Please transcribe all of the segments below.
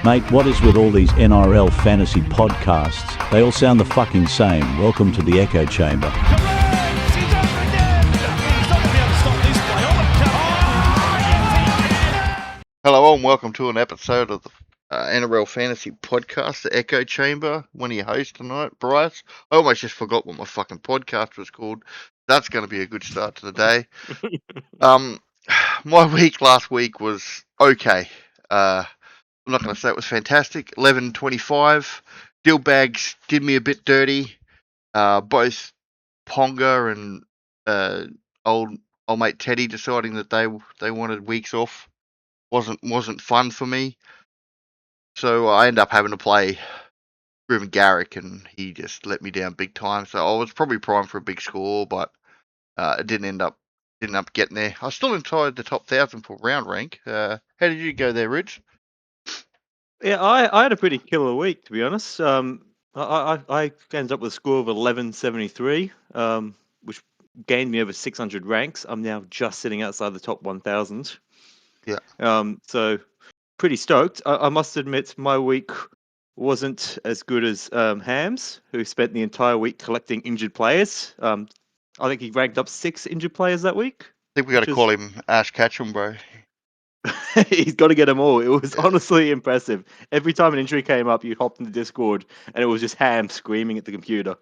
Mate, what is with all these NRL Fantasy Podcasts? They all sound the fucking same. Welcome to the echo chamber. Hello and welcome to an episode of the NRL Fantasy Podcast, the Echo Chamber. One of your hosts tonight, Bryce. I almost just forgot what my fucking podcast was called. That's going to be a good start to the day. My week last week was okay. I'm not going to say it was fantastic. 11-25. Deal bags did me a bit dirty. Both Ponga and old mate Teddy deciding that they wanted weeks off wasn't fun for me. So I ended up having to play Ruben Garrick, and he just let me down big time. So I was probably primed for a big score, but it didn't end up getting there. I was still inside the top 1,000 for round rank. How did you go there, Ridge? Yeah, I had a pretty killer week, to be honest. I ended up with a score of 1173, which gained me over 600 ranks. I'm now just sitting outside the top 1,000. Yeah. So pretty stoked. I must admit, my week wasn't as good as Hams, who spent the entire week collecting injured players. I think he ranked up 6 injured players that week. I think we got to call him Ash Ketchum, bro. He's got to get them all. It was honestly impressive. Every time an injury came up, you hopped into Discord, and it was just Ham screaming at the computer.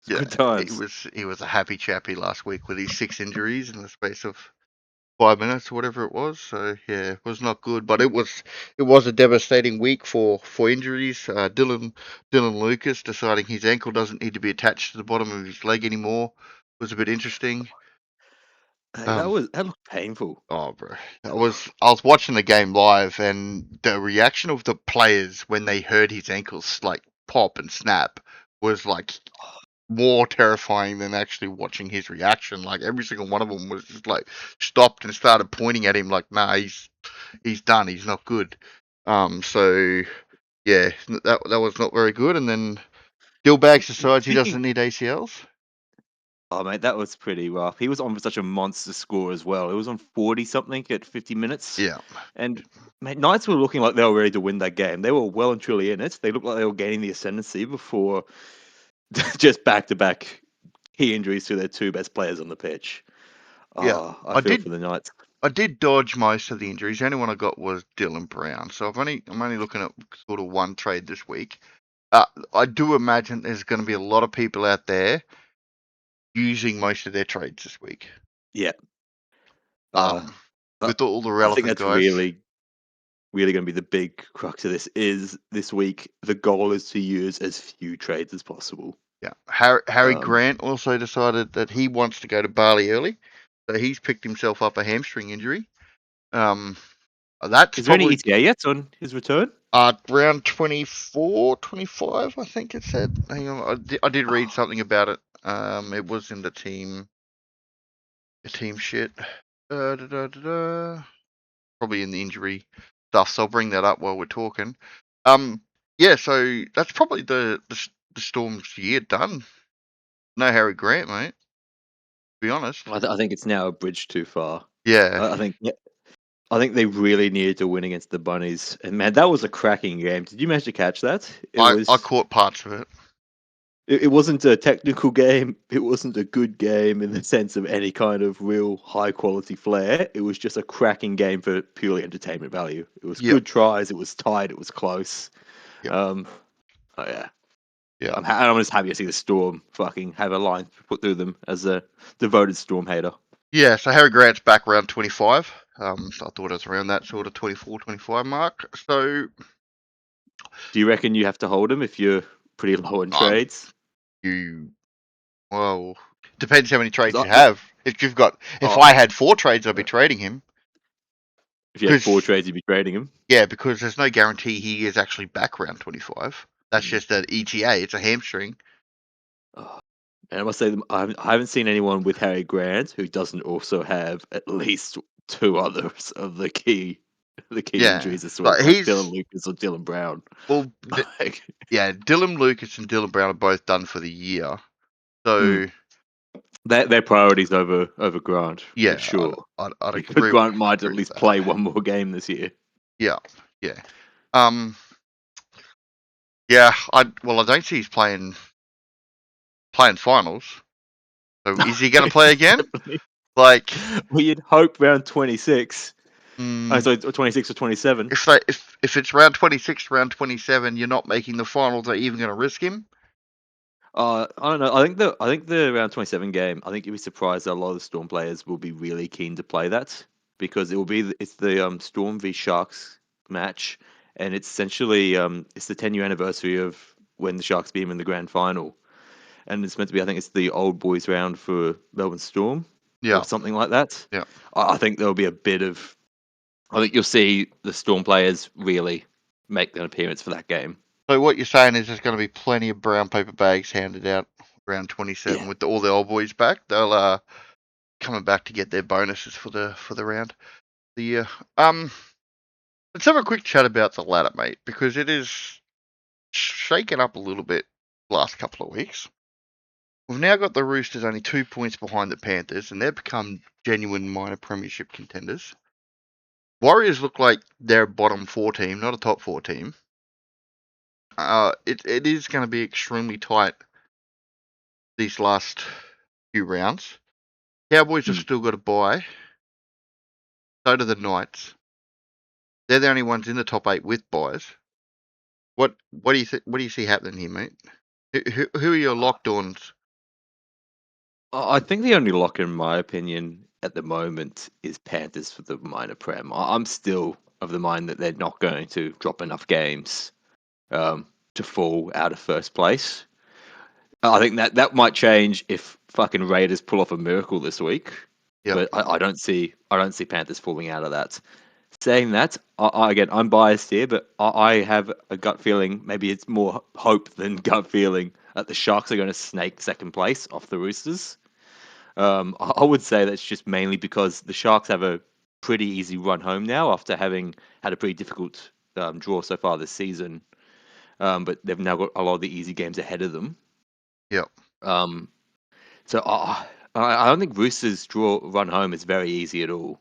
Good times. He was a happy chappy last week with his 6 injuries in the space of 5 minutes or whatever it was. So yeah, it was not good, but it was a devastating week for injuries. Dylan Lucas deciding his ankle doesn't need to be attached to the bottom of his leg anymore was a bit interesting. That looked painful. Oh, bro, I was watching the game live, and the reaction of the players when they heard his ankles like pop and snap was like more terrifying than actually watching his reaction. Like every single one of them was just like stopped and started pointing at him like, nah, he's done. He's not good. So yeah, that was not very good. And then Dillbags decides he doesn't need ACLs. Oh, mate, that was pretty rough. He was on for such a monster score as well. It was on 40-something at 50 minutes. Yeah. And, mate, Knights were looking like they were ready to win that game. They were well and truly in it. They looked like they were gaining the ascendancy before just back-to-back key injuries to their 2 best players on the pitch. Yeah. I feel for the Knights. I did dodge most of the injuries. The only one I got was Dylan Brown. So I'm only looking at sort of one trade this week. I do imagine there's going to be a lot of people out there using most of their trades this week. Yeah. With all the relevant I think that's guys. really going to be the big crux of this week. The goal is to use as few trades as possible. Yeah. Harry Grant also decided that he wants to go to Bali early. So he's picked himself up a hamstring injury. Is there any ETA yet on his return? Round 24, 25, I think it said. Hang on, I did read something about it. It was in the team shit. Probably in the injury stuff. So I'll bring that up while we're talking. Yeah. So that's probably the Storm's year done. No Harry Grant, mate. To be honest. I think it's now a bridge too far. Yeah. I think they really needed to win against the Bunnies, and man, that was a cracking game. Did you manage to catch that? I caught parts of it. It wasn't a technical game. It wasn't a good game in the sense of any kind of real high quality flair. It was just a cracking game for purely entertainment value. It was good tries. It was tight. It was close. Yep. Yeah. I'm just happy to see the Storm fucking have a line put through them as a devoted Storm hater. Yeah, so Harry Grant's back around 25. So I thought it was around that sort of 24, 25 mark. So, do you reckon you have to hold him if you're pretty low in trades? Well, depends how many trades you have. If I had 4 trades, I'd be trading him. If you had 4 trades, you'd be trading him. Yeah, because there's no guarantee he is actually back around 25. That's just an ETA. It's a hamstring. And I must say, I haven't seen anyone with Harry Grant who doesn't also have at least 2 others of the key injuries as well, like Dylan Lucas or Dylan Brown. Well, Dylan Lucas and Dylan Brown are both done for the year. So their priorities over Grant. Yeah, for sure. I'd agree. Grant might at least play one more game this year. Yeah. Yeah, I don't see he's playing finals. So is he going to play again? Like, well, you'd hope round 26. Oh, mm, sorry, 26 or 27. if it's round 26, round 27, you're not making the finals. Are you even going to risk him? I don't know. I think the round 27 game. I think you'd be surprised that a lot of the Storm players will be really keen to play that because it's the Storm v Sharks match, and it's essentially it's the 10-year anniversary of when the Sharks beat them in the grand final, and it's meant to be. I think it's the old boys round for Melbourne Storm Yeah, or something like that. yeah. I think there'll be a bit of. I think you'll see the Storm players really make an appearance for that game. So what you're saying is there's going to be plenty of brown paper bags handed out around 27 Yeah. with all the old boys back. They'll coming back to get their bonuses for the round. The year. Let's have a quick chat about the ladder, mate, because it is shaken up a little bit the last couple of weeks. We've now got the Roosters only 2 points behind the Panthers, and they've become genuine minor premiership contenders. Warriors look like they're a bottom 4 team, not a top 4 team. It is going to be extremely tight these last few rounds. Cowboys have still got a bye. So do the Knights. They're the only ones in the top 8 with buys. What do you what do you see happening here, mate? Who are your locked-ons? I think the only lock, in my opinion, at the moment is Panthers for the minor prem. I'm still of the mind that they're not going to drop enough games to fall out of first place. I think that might change if fucking Raiders pull off a miracle this week. Yep. But I don't see Panthers falling out of that. Saying that, again, I'm biased here, but I have a gut feeling. Maybe it's more hope than gut feeling that the Sharks are going to snake second place off the Roosters. I would say that's just mainly because the Sharks have a pretty easy run home now after having had a pretty difficult draw so far this season. But they've now got a lot of the easy games ahead of them. Yep. Um, so I don't think Roosters' run home is very easy at all.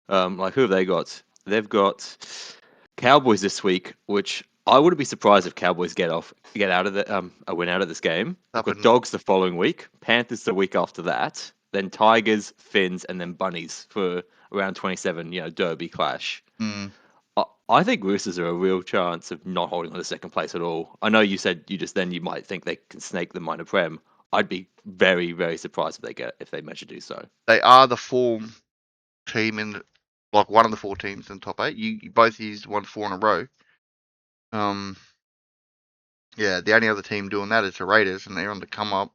Like who have they got? They've got Cowboys this week, which I wouldn't be surprised if Cowboys get out of the a win out of this game. They've got Dogs the following week, Panthers the week after that, then Tigers, Finns, and then Bunnies for around 27. Derby clash. Mm. I think Roosters are a real chance of not holding on to second place at all. I know you said you might think they can snake the minor prem. I'd be very, very surprised if they manage to do so. They are the form team in, like, one of the 4 teams in the top 8. You both used 4 in a row. Yeah, the only other team doing that is the Raiders, and they're on the come up.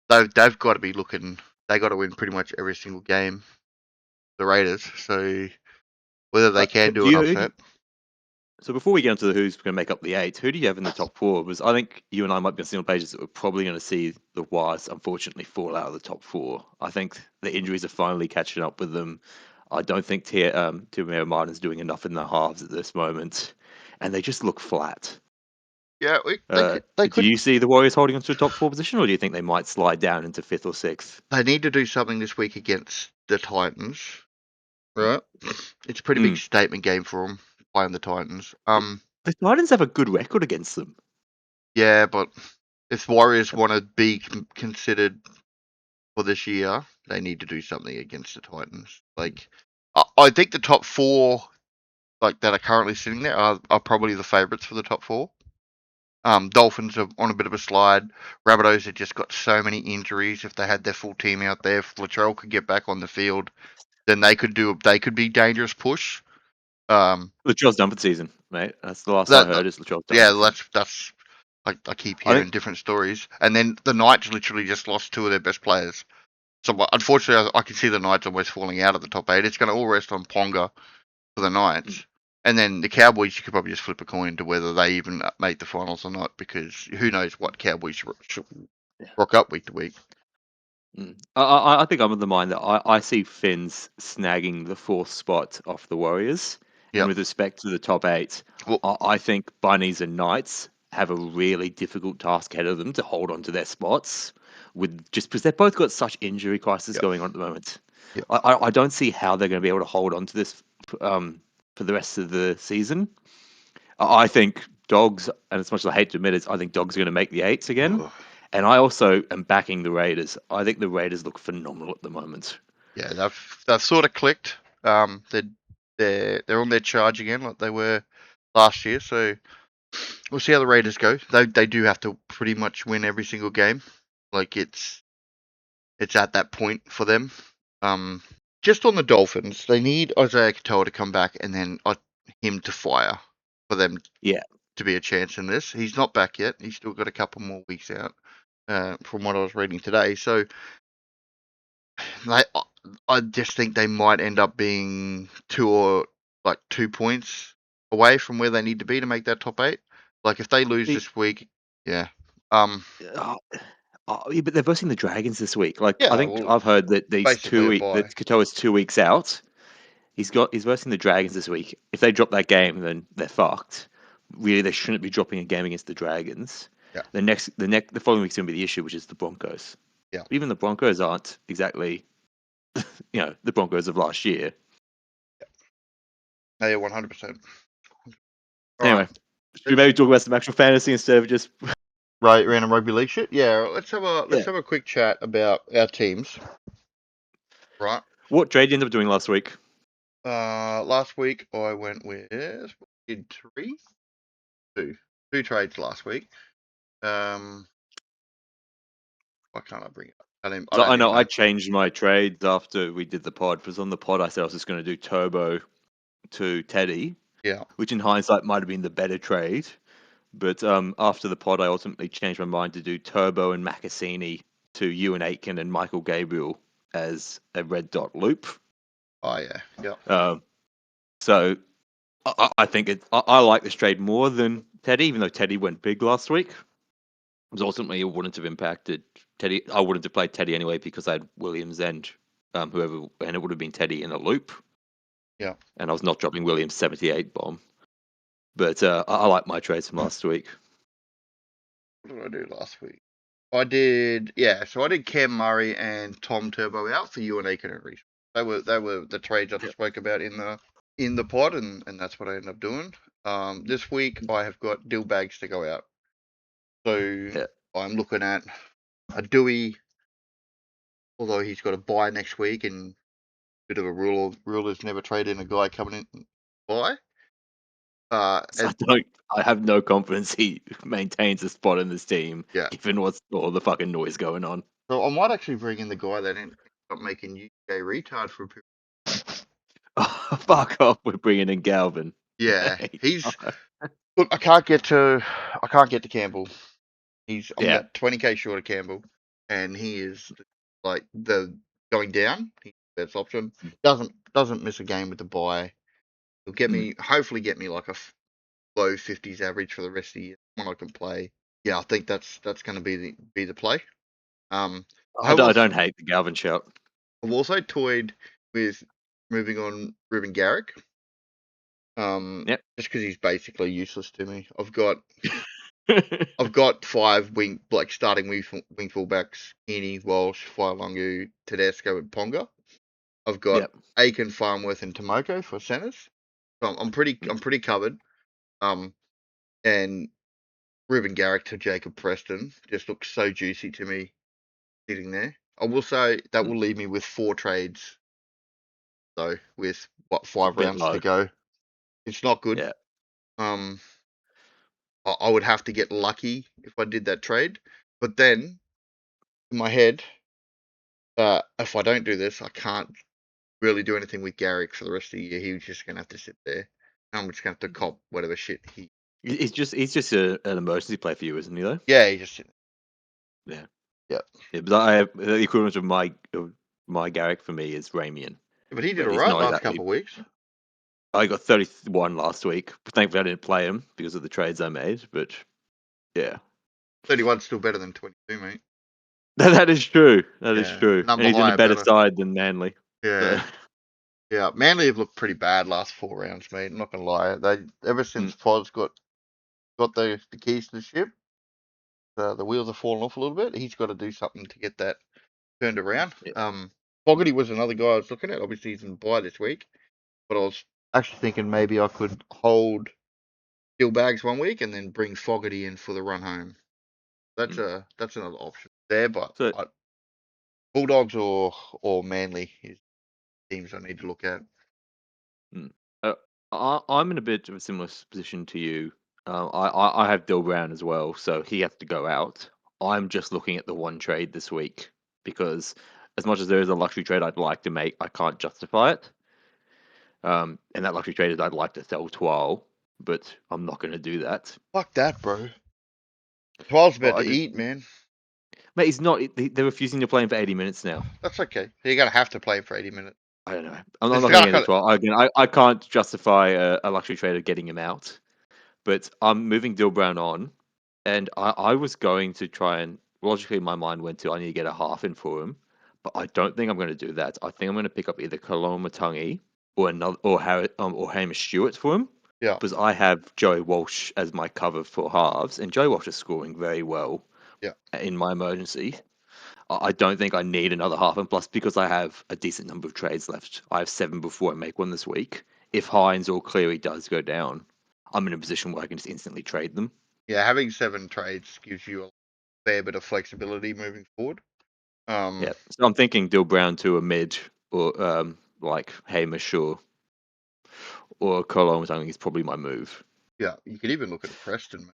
They've got to be looking. They got to win pretty much every single game. The Raiders. So whether they can do an upset. So before we get into who's going to make up the 8, who do you have in the top 4? Because I think you and I might be on single pages that we're probably going to see the Wires unfortunately fall out of the top 4. I think the injuries are finally catching up with them. I don't think Timera Martin's doing enough in the halves at this moment, and they just look flat. Yeah, Do you see the Warriors holding on to a top 4 position, or do you think they might slide down into 5th or 6th? They need to do something this week against the Titans, right? It's a pretty big statement game for them playing the Titans. The Titans have a good record against them. Yeah, but if Warriors want to be considered for this year, they need to do something against the Titans. Like, I think the top 4, like, that are currently sitting there are probably the favourites for the top 4. Dolphins are on a bit of a slide. Rabbitohs have just got so many injuries. If they had their full team out there, if Latrell could get back on the field, then they could be dangerous push. Latrell's done for the season, mate. That's the last I heard is Latrell's done. Yeah, that's I keep hearing different stories. And then the Knights literally just lost 2 of their best players. So unfortunately, I can see the Knights almost falling out of the top 8. It's going to all rest on Ponga for the Knights. And then the Cowboys, you could probably just flip a coin to whether they even make the finals or not, because who knows what Cowboys rock up week to week. I think I'm of the mind that I see Finns snagging the 4th spot off the Warriors. Yep. And with respect to the top 8, I think Bunnies and Knights have a really difficult task ahead of them to hold on to their spots, just because they've both got such injury crisis going on at the moment. Yep. I don't see how they're going to be able to hold on to this for the rest of the season. I think Dogs, and as much as I hate to admit it, I think Dogs are going to make the 8s again. Ugh. And I also am backing the Raiders. I think the Raiders look phenomenal at the moment. Yeah, they've sort of clicked. They're on their charge again, like they were last year. So we'll see how the Raiders go. They do have to pretty much win every single game. Like it's at that point for them. Just on the Dolphins, they need Isaiah Katoa to come back and then him to fire for them Yeah. to be a chance in this. He's not back yet. He's still got a couple more weeks out, from what I was reading today. So I just think they might end up being 2 points away from where they need to be to make that top 8. Like if they lose this week, yeah. Yeah, but they're versing the Dragons this week. Like Yeah, I think well, I've heard that these basically a bye. that Katoa's 2 weeks out. He's versing the Dragons this week. If they drop that game, then they're fucked. Really, they shouldn't be dropping a game against the Dragons. Yeah. The following week's gonna be the issue, which is the Broncos. Yeah. Even the Broncos aren't exactly, the Broncos of last year. Yeah, 100%. Anyway, should we maybe talk about some actual fantasy instead of just Right, random rugby league shit. Yeah, let's have a quick chat about our teams. Right. What trade you ended up doing last week? Last week I went with two trades last week. Why can't I bring it up? I know I changed my trades after we did the pod. Because on the pod I said I was just going to do Turbo to Teddy. Yeah. Which in hindsight might have been the better trade. But after the pod, I ultimately changed my mind to do Turbo and Macassini to Ewan Aitken and Michael Gabriel as a red dot loop. Oh yeah. So I think I like this trade more than Teddy, even though Teddy went big last week. Because ultimately it wouldn't have impacted Teddy. I wouldn't have played Teddy anyway because I had Williams and whoever, and it would have been Teddy in a loop. Yeah. And I was not dropping Williams 78 bomb. But I like my trades from last week. What did I do last week? I did Cam Murray and Tom Turbo out for Ewan Aitken and Reece. They were the trades I spoke about in the pod, and that's what I ended up doing. This week I have got Dill Bags to go out. So I'm looking at a Dewey, although he's got a bye next week, and a bit of a rule is never trade in a guy coming in bye. I have no confidence he maintains a spot in this team, given what's all the fucking noise going on. So I might actually bring in the guy that ended up making UK retard for a period. Oh, fuck off! We're bringing in Galvin. Yeah, he's look. I can't get to Campbell. I'm about 20k short of Campbell, and he is like the going down. He's the best option. Doesn't miss a game with the bye. He'll hopefully get me like a low 50s average for the rest of the year when I can play. Yeah, I think that's going to be the play. I don't hate the Galvin shout. I've also toyed with moving on Ruben Garrick. Just because he's basically useless to me. I've got 5 starting wing fullbacks: Heaney, Walsh, Failangu, Tedesco, and Ponga. I've got Aiken, Farnworth, and Tomoko for centers. So I'm pretty covered. And Ruben Garrick to Jacob Preston just looks so juicy to me sitting there. I will say that will leave me with 4 trades, though, with 5 rounds to go. It's not good. Yeah. I would have to get lucky if I did that trade. But then, in my head, if I don't do this, I can't really do anything with Garrick for the rest of the year. He's just going to have to sit there. I'm just going to have to cop whatever shit He's just an emergency play for you, isn't he, though? Yeah, he's just sitting there. Yeah. Yeah, but I have the equivalent of my Garrick for me is Ramian. Yeah, but he did alright last couple of weeks. I got 31 last week. Thankfully, I didn't play him because of the trades I made. But yeah, 31's still better than 22, mate. That is true. That is true. And he's in a better side than Manly. Yeah. So. Yeah, Manly have looked pretty bad last 4 rounds, mate. I'm not gonna lie. They ever since Pod's got the keys to the ship, the wheels are falling off a little bit. He's got to do something to get that turned around. Yeah. Fogarty was another guy I was looking at. Obviously, he's in bye this week, but I was actually thinking maybe I could hold Dill Bags 1 week and then bring Fogarty in for the run home. That's another option there, but So Bulldogs or Manly is teams I need to look at. I'm in a bit of a similar position to you. I have Dill Brown as well, so he has to go out. I'm just looking at the one trade this week because as much as there is a luxury trade I'd like to make, I can't justify it. And that luxury trade is I'd like to sell Twal, but I'm not going to do that. Fuck that, bro. 12's about I to just, eat, man. mate, he's not. They're refusing to play him for 80 minutes now. That's okay. You're going to have to play him for 80 minutes. I don't know. I'm It's not going to not get into gonna- 12. Again, I can't justify a luxury trade of getting him out. But I'm moving Dill Brown on, and I was going to try and logically my mind went to I need to get a half in for him, but I don't think I'm going to do that. I think I'm going to pick up either Kaloma Matangi or another or Hamish Stewart for him. Yeah. Because I have Joey Walsh as my cover for halves, and Joey Walsh is scoring very well. Yeah. In my emergency. I don't think I need another half, and plus because I have a decent number of trades left, I have 7 before I make one this week. If Hines or Cleary does go down, I'm in a position where I can just instantly trade them. Yeah, having 7 trades gives you a fair bit of flexibility moving forward. Yeah, so I'm thinking Dill Brown to a mid or like Hamish or Colo. I think is probably my move. Yeah, you could even look at Preston. Mate.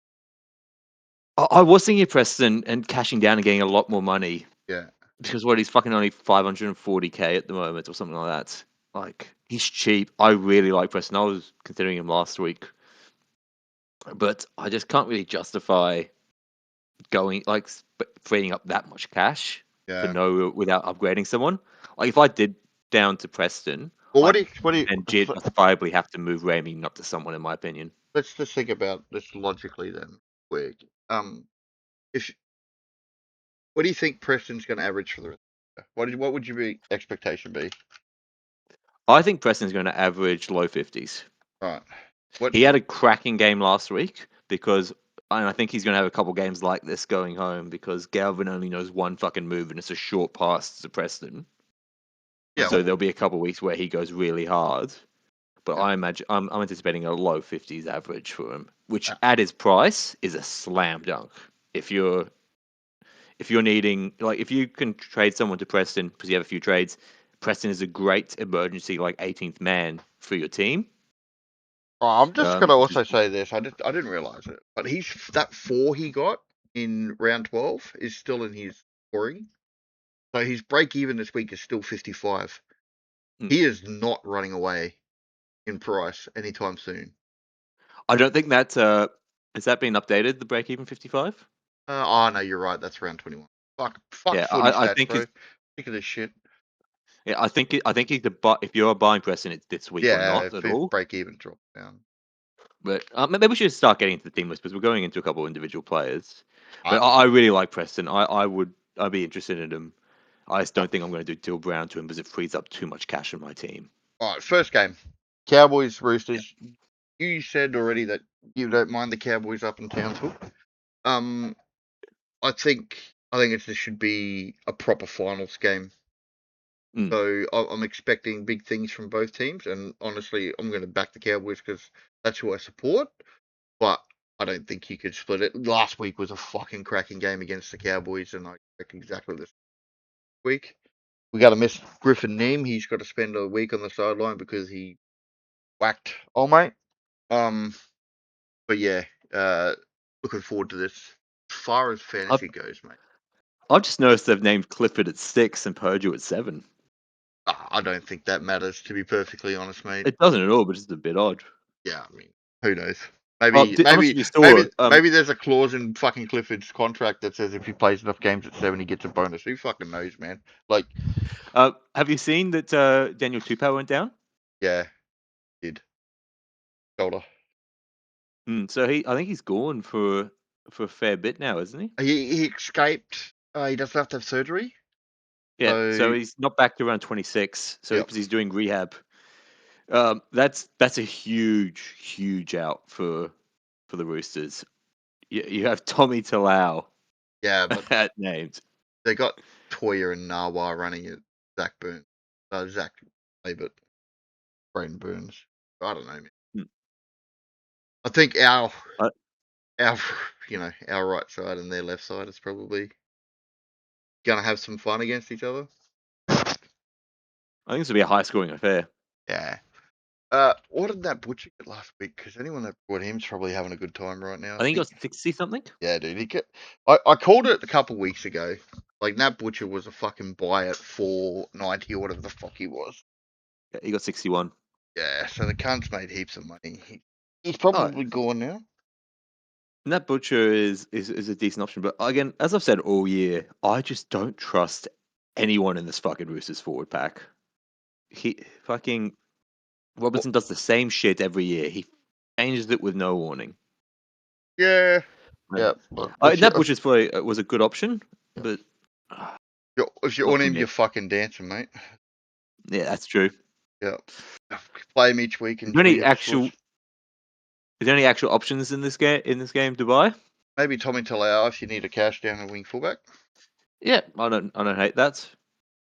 I was thinking of Preston and cashing down and getting a lot more money. Yeah. Because he's fucking only 540k at the moment or something like that. Like he's cheap. I really like Preston. I was considering him last week, but I just can't really justify going like freeing up that much cash for without upgrading someone. Like if I did down to Preston, well, and Jid justifiably have to move Ramey not to someone, in my opinion. Let's just think about this logically then. Quick. What do you think Preston's going to average for the rest of the year? What would your expectation be? I think Preston's going to average low 50s. Right. He had a cracking game last week and I think he's going to have a couple games like this going home because Galvin only knows one fucking move and it's a short pass to Preston. Yeah. So there'll be a couple weeks where he goes really hard. But I imagine I'm anticipating a low 50s average for him, which at his price is a slam dunk. If you're needing, like, if you can trade someone to Preston because you have a few trades, Preston is a great emergency, like 18th man for your team. I'm just gonna also say this. I didn't realize it, but that 4 he got in round 12 is still in his scoring. So his break even this week is still 55. He is not running away in price anytime soon. I don't think that has that been updated. The break even 55. Oh no, you're right. That's round 21. Fuck yeah, footy stats, I think bro. Sick of this shit. Yeah, I think he's if you're buying Preston, it's this week or not at all. Break even drop down. But maybe we should start getting into the team list because we're going into a couple of individual players. But I really like Preston. I'd be interested in him. I just don't think I'm going to do Dill Brown to him because it frees up too much cash in my team. All right, first game, Cowboys Roosters. Yeah. You said already that you don't mind the Cowboys up in Townsville. I think this should be a proper finals game. So I'm expecting big things from both teams, and honestly, I'm going to back the Cowboys because that's who I support. But I don't think you could split it. Last week was a fucking cracking game against the Cowboys, and I expect exactly this week. We got to miss Griffin Neem. He's got to spend a week on the sideline because he whacked old mate. But yeah, looking forward to this. As far as fantasy goes, mate. I've just noticed they've named Clifford at 6 and Purdue at 7. I don't think that matters, to be perfectly honest, mate. It doesn't at all, but it's a bit odd. Yeah, I mean, who knows? Maybe there's a clause in fucking Clifford's contract that says if he plays enough games at 7, he gets a bonus. Who fucking knows, man? Like, have you seen that Daniel Tupou went down? Yeah, did. Shoulder. So I think he's gone for a fair bit now, isn't he? He escaped. He doesn't have to have surgery. Yeah, so he's not back to around 26. So because he's doing rehab. That's a huge out for the Roosters. You have Tommy Talau. Yeah, but named. They got Toya and Nawa running it. Zach Burns. Zach Labert. Braden Burns. I don't know, man. I think our I- our right side and their left side is probably gonna have some fun against each other. I think this will be a high-scoring affair. Yeah. What did that Butcher get last week? Because anyone that bought him's probably having a good time right now. I think it was 60 something. Yeah, dude. I called it a couple weeks ago. Like, Nat Butcher was a fucking buy at 490 or whatever the fuck he was. Yeah, he got 61. Yeah, so the cunt's made heaps of money. He's Oh, probably gone now. Nat Butcher is a decent option, but again, as I've said all year, I just don't trust anyone in this fucking Roosters forward pack. Robertson does the same shit every year. He changes it with no warning. Yeah. Yeah. Yeah. Nat Butcher's probably was a good option, but If you're not on for him, me. you're fucking dancing, mate. Yeah, that's true. Yeah. Play him each week and Is there any your scores. actual options in this game to buy? Maybe Tommy Talau if you need a cash down and wing fullback. Yeah, I don't hate that.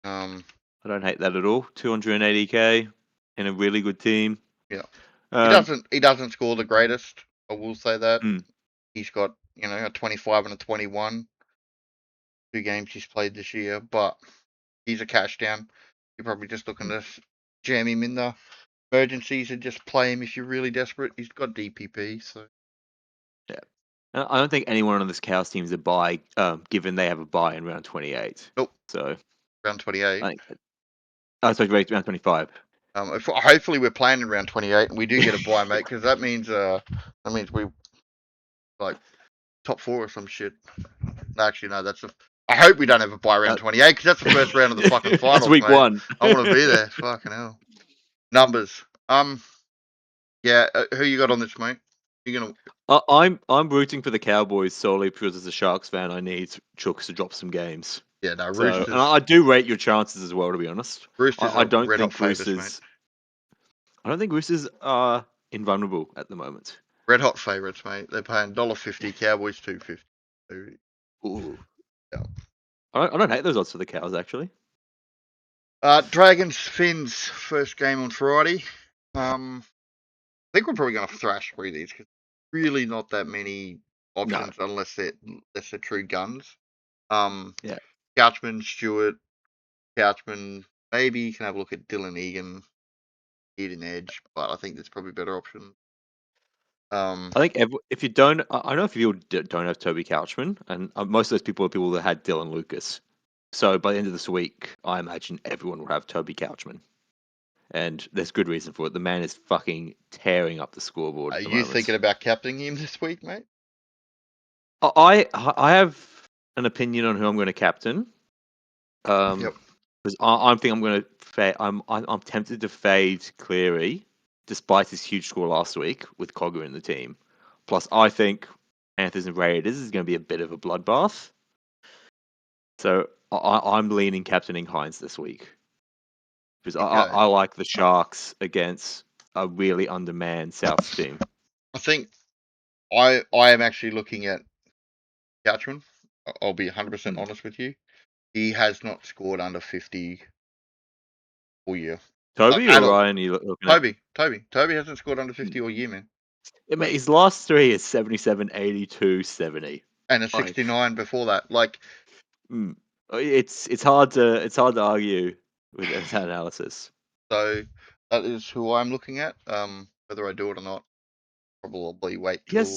I Um, don't hate that at all. 280k in a really good team. Yeah. Um, he doesn't score the greatest. I will say that. Mm. He's got, a 25 and a 21. 2 games he's played this year, but he's a cash down. You're probably just looking to jam him in the emergencies and just play him if you're really desperate. He's got DPP, so. Yeah. I don't think anyone on this Cows team is a buy, given they have a buy in round 28. Nope. So Round 28. Sorry, round 25. Hopefully we're playing in round 28 and we do get a buy, mate, because that means we like top 4 or some shit. Actually, no, I hope we don't have a buy round 28 because that's the first round of the fucking finals. That's week mate. 1. I want to be there. Fucking hell. Numbers. Yeah. Who you got on this, mate? You gonna? I'm rooting for the Cowboys solely because as a Sharks fan, I need Chooks to drop some games. Yeah, no. So, Roosters. and I do rate your chances as well, to be honest. Roosters I don't red think hot favourites, Roosters. mate. I don't think Roosters are invulnerable at the moment. Red hot favourites, mate. They're paying $1.50. Cowboys $2.50. Ooh. Yeah. I don't hate those odds for the Cows actually. Dragons Finns first game on Friday. I think we're probably going to thrash through these because really not that many options unless they're true guns. Yeah. Couchman, Stewart, maybe you can have a look at Dylan Egan, Eden Edge, but I think there's probably better options. I think if you don't, I know if you don't have Toby Couchman, and most of those people are people that had Dylan Lucas. So by the end of this week, I imagine everyone will have Toby Couchman, and there's good reason for it. The man is fucking tearing up the scoreboard. Are you thinking about captaining him this week, mate? I have an opinion on who I'm going to captain. Yep. Because I think I'm going to I'm tempted to fade Cleary, despite his huge score last week with Cogger in the team. Plus, I think Panthers and Raiders is going to be a bit of a bloodbath. So I'm leaning captaining Hines this week because I like the Sharks against a really undermanned Souths team. I think I am actually looking at Couchman. I'll be 100% honest with you. He has not scored under 50 all year. Toby or Ryan? You looking at? Toby hasn't scored under 50 all year, man. Yeah, mate, his last 3 is 77, 82, 70. And a 69 before that. Like, it's hard to argue with that analysis. So that is who I'm looking at. Whether I do it or not, probably wait till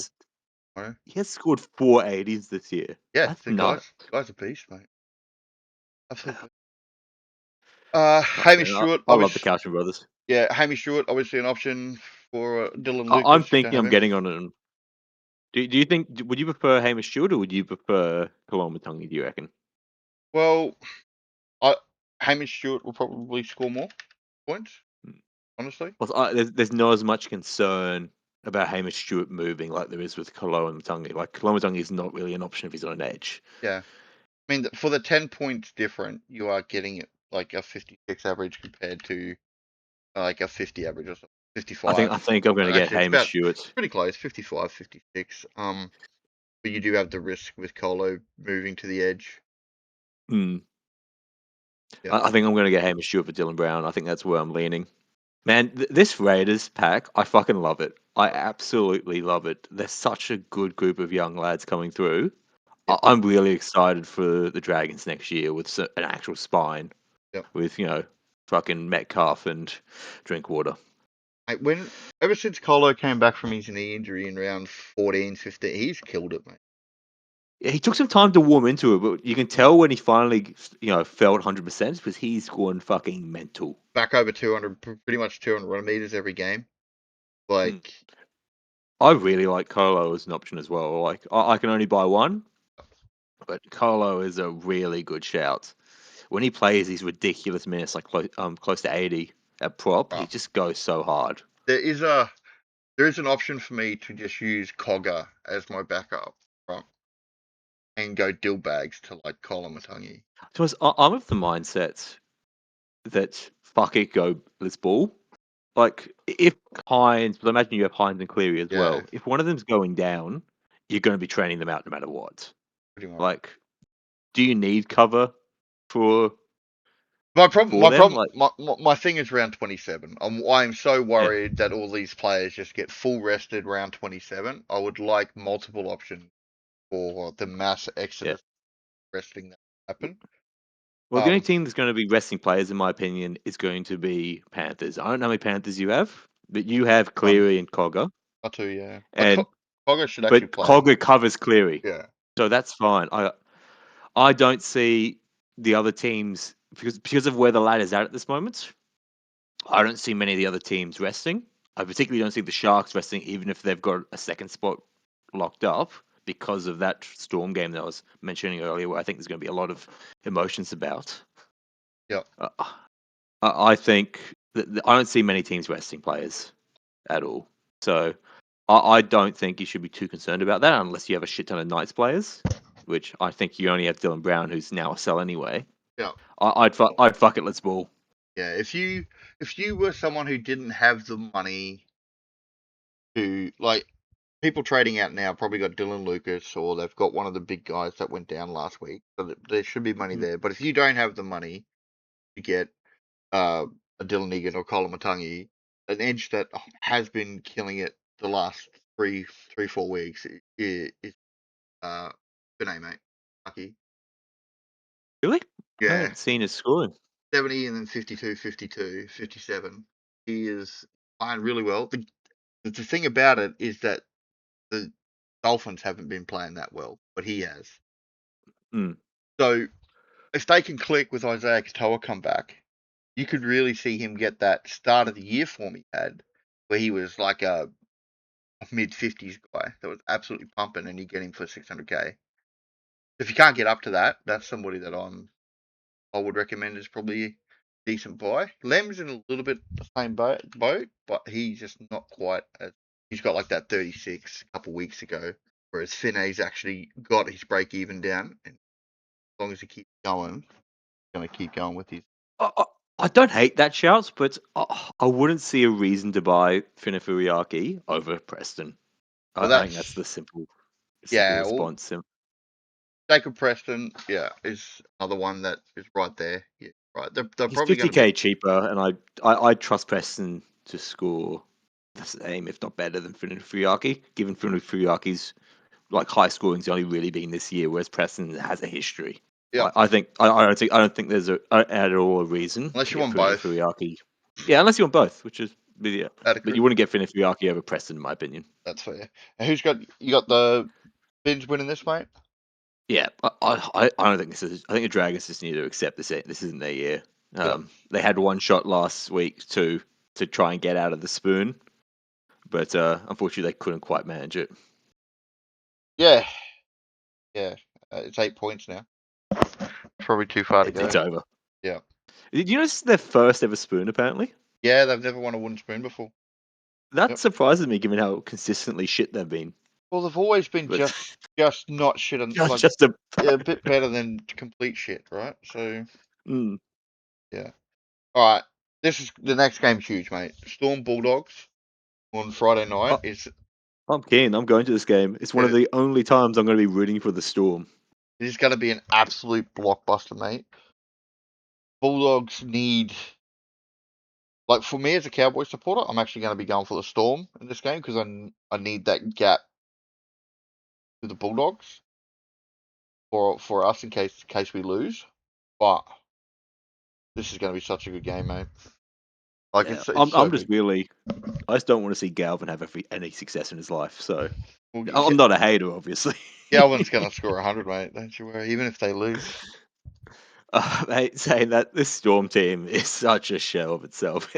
tomorrow. He has scored 480s this year. Yeah, that's the nuts. guy's a beast, mate. Absolutely. Hamish Stewart. I love the Couchman brothers. Yeah, Hamish Stewart, obviously an option for Dylan Lucas. I'm thinking I'm getting on him. Do you think, would you prefer Hamish Stewart or would you prefer Kalamatangi, do you reckon? Well, Hamish Stewart will probably score more points, honestly. Well, there's not as much concern about Hamish Stewart moving like there is with Kalamatangi. Like, Kalamatangi is not really an option if he's on an edge. Yeah. I mean, for the 10 points different, you are getting like a 56 average compared to like a 50 average or something. 55. I think I'm going to get Hamish Stewart. Pretty close, 55, 56. But you do have the risk with Colo moving to the edge. Yeah. I think I'm going to get Hamish Stewart for Dylan Brown. I think that's where I'm leaning. Man, this Raiders pack, I fucking love it. I absolutely love it. They're such a good group of young lads coming through. Yep. I'm really excited for the Dragons next year with an actual spine, Yep. with fucking Metcalf and Drinkwater. Mate, ever since Colo came back from his knee injury in round 14, 15, he's killed it, mate. Yeah, he took some time to warm into it, but you can tell when he finally, felt 100% because he's gone fucking mental. Back over 200, pretty much 200 run meters every game. Like, I really like Colo as an option as well. Like, I can only buy one, but Colo is a really good shout. When he plays these ridiculous minutes, like close to 80 at prop, he just goes so hard. there is an option for me to just use Cogger as my backup, right? And go dill bags to like Colin Matangi. So I'm of the mindset that fuck it, go let's ball. Like if Hines, but imagine you have Hines and Cleary as well. Yeah. If one of them's going down, you're going to be training them out no matter what. Pretty much. Like, do you need cover for? My thing is round 27. I'm so worried that all these players just get full rested round 27. I would like multiple options for the mass exodus resting that happen. Well, the only team that's going to be resting players, in my opinion, is going to be Panthers. I don't know how many Panthers you have, but you have Cleary and Cogger. I do, yeah. And Cogger should actually but play. Cogger covers Cleary. Yeah. So that's fine. I don't see the other teams because of where the ladder's at this moment. I don't see many of the other teams resting. I particularly don't see the Sharks resting, even if they've got a second spot locked up because of that Storm game that I was mentioning earlier, where I think there's going to be a lot of emotions about. Yeah. I think that I don't see many teams resting players at all. So I don't think you should be too concerned about that unless you have a shit ton of Knights players, which I think you only have Dylan Brown, who's now a sell anyway. Yeah. I'd fuck it, let's ball. Yeah, if you were someone who didn't have the money to, like, people trading out now probably got Dylan Lucas or they've got one of the big guys that went down last week, so there should be money there. But if you don't have the money to get a Dylan Egan or Colin Matangi, an edge that has been killing it the last 4 weeks is Benet, mate. Lucky. Really? I Yeah. haven't seen his scoring. 70 and then 52, 52, 57. He is playing really well. The thing about it is that the Dolphins haven't been playing that well, but he has. So if they can click with Isaiah Katoa come back, you could really see him get that start of the year form he had, where he was like a mid-50s guy that was absolutely pumping, and you get him for 600k. If you can't get up to that, that's somebody that I would recommend is probably a decent buy. Lem's in a little bit the same boat, but he's just not quite as. He's got like that 36 a couple weeks ago, whereas Finney's actually got his break even down. And as long as he keeps going, he's going to keep going with his. I don't hate that shout, but I wouldn't see a reason to buy Finafuriaki over Preston. Well, I think that's the simple response. Jacob Preston, is another one that is right there. Yeah, right. They're He's probably 50k cheaper, and I trust Preston to score the same, if not better, than Finafuriaki. Given Finafuriaki's like high scoring's only really been this year, whereas Preston has a history. Yeah, I don't think there's at all a reason unless to you get want both. Finafuriaki. Yeah, unless you want both, which is Adequate. but you wouldn't get Finafuriaki over Preston, in my opinion. That's fair. And you got the binge winning this, mate? Yeah, I don't think this is. I think the Dragons just need to accept this. This isn't their year. They had one shot last week to try and get out of the spoon, but unfortunately they couldn't quite manage it. Yeah. It's 8 points now. Probably too far to go. It's over. Yeah. Did you notice their first ever spoon? Apparently. Yeah, they've never won a wooden spoon before. That surprises me, given how consistently shit they've been. Well, they've always been just not shit, and just a bit better than complete shit, right? So, yeah. All right, this is the next game's huge, mate. Storm Bulldogs on Friday night I'm keen. I'm going to this game. It's one of the only times I'm going to be rooting for the Storm. It is going to be an absolute blockbuster, mate. Bulldogs need Like for me as a Cowboys supporter, I'm actually going to be going for the Storm in this game because I need that gap to the Bulldogs for us in case we lose. But this is going to be such a good game, mate. Like Yeah, it's so I'm just good. really, I just don't want to see Galvin have any success in his life. So Well, I'm not a hater, obviously. Galvin's going to score 100, mate. Don't you worry. Even if they lose. Mate, saying that this Storm team is such a shell of itself.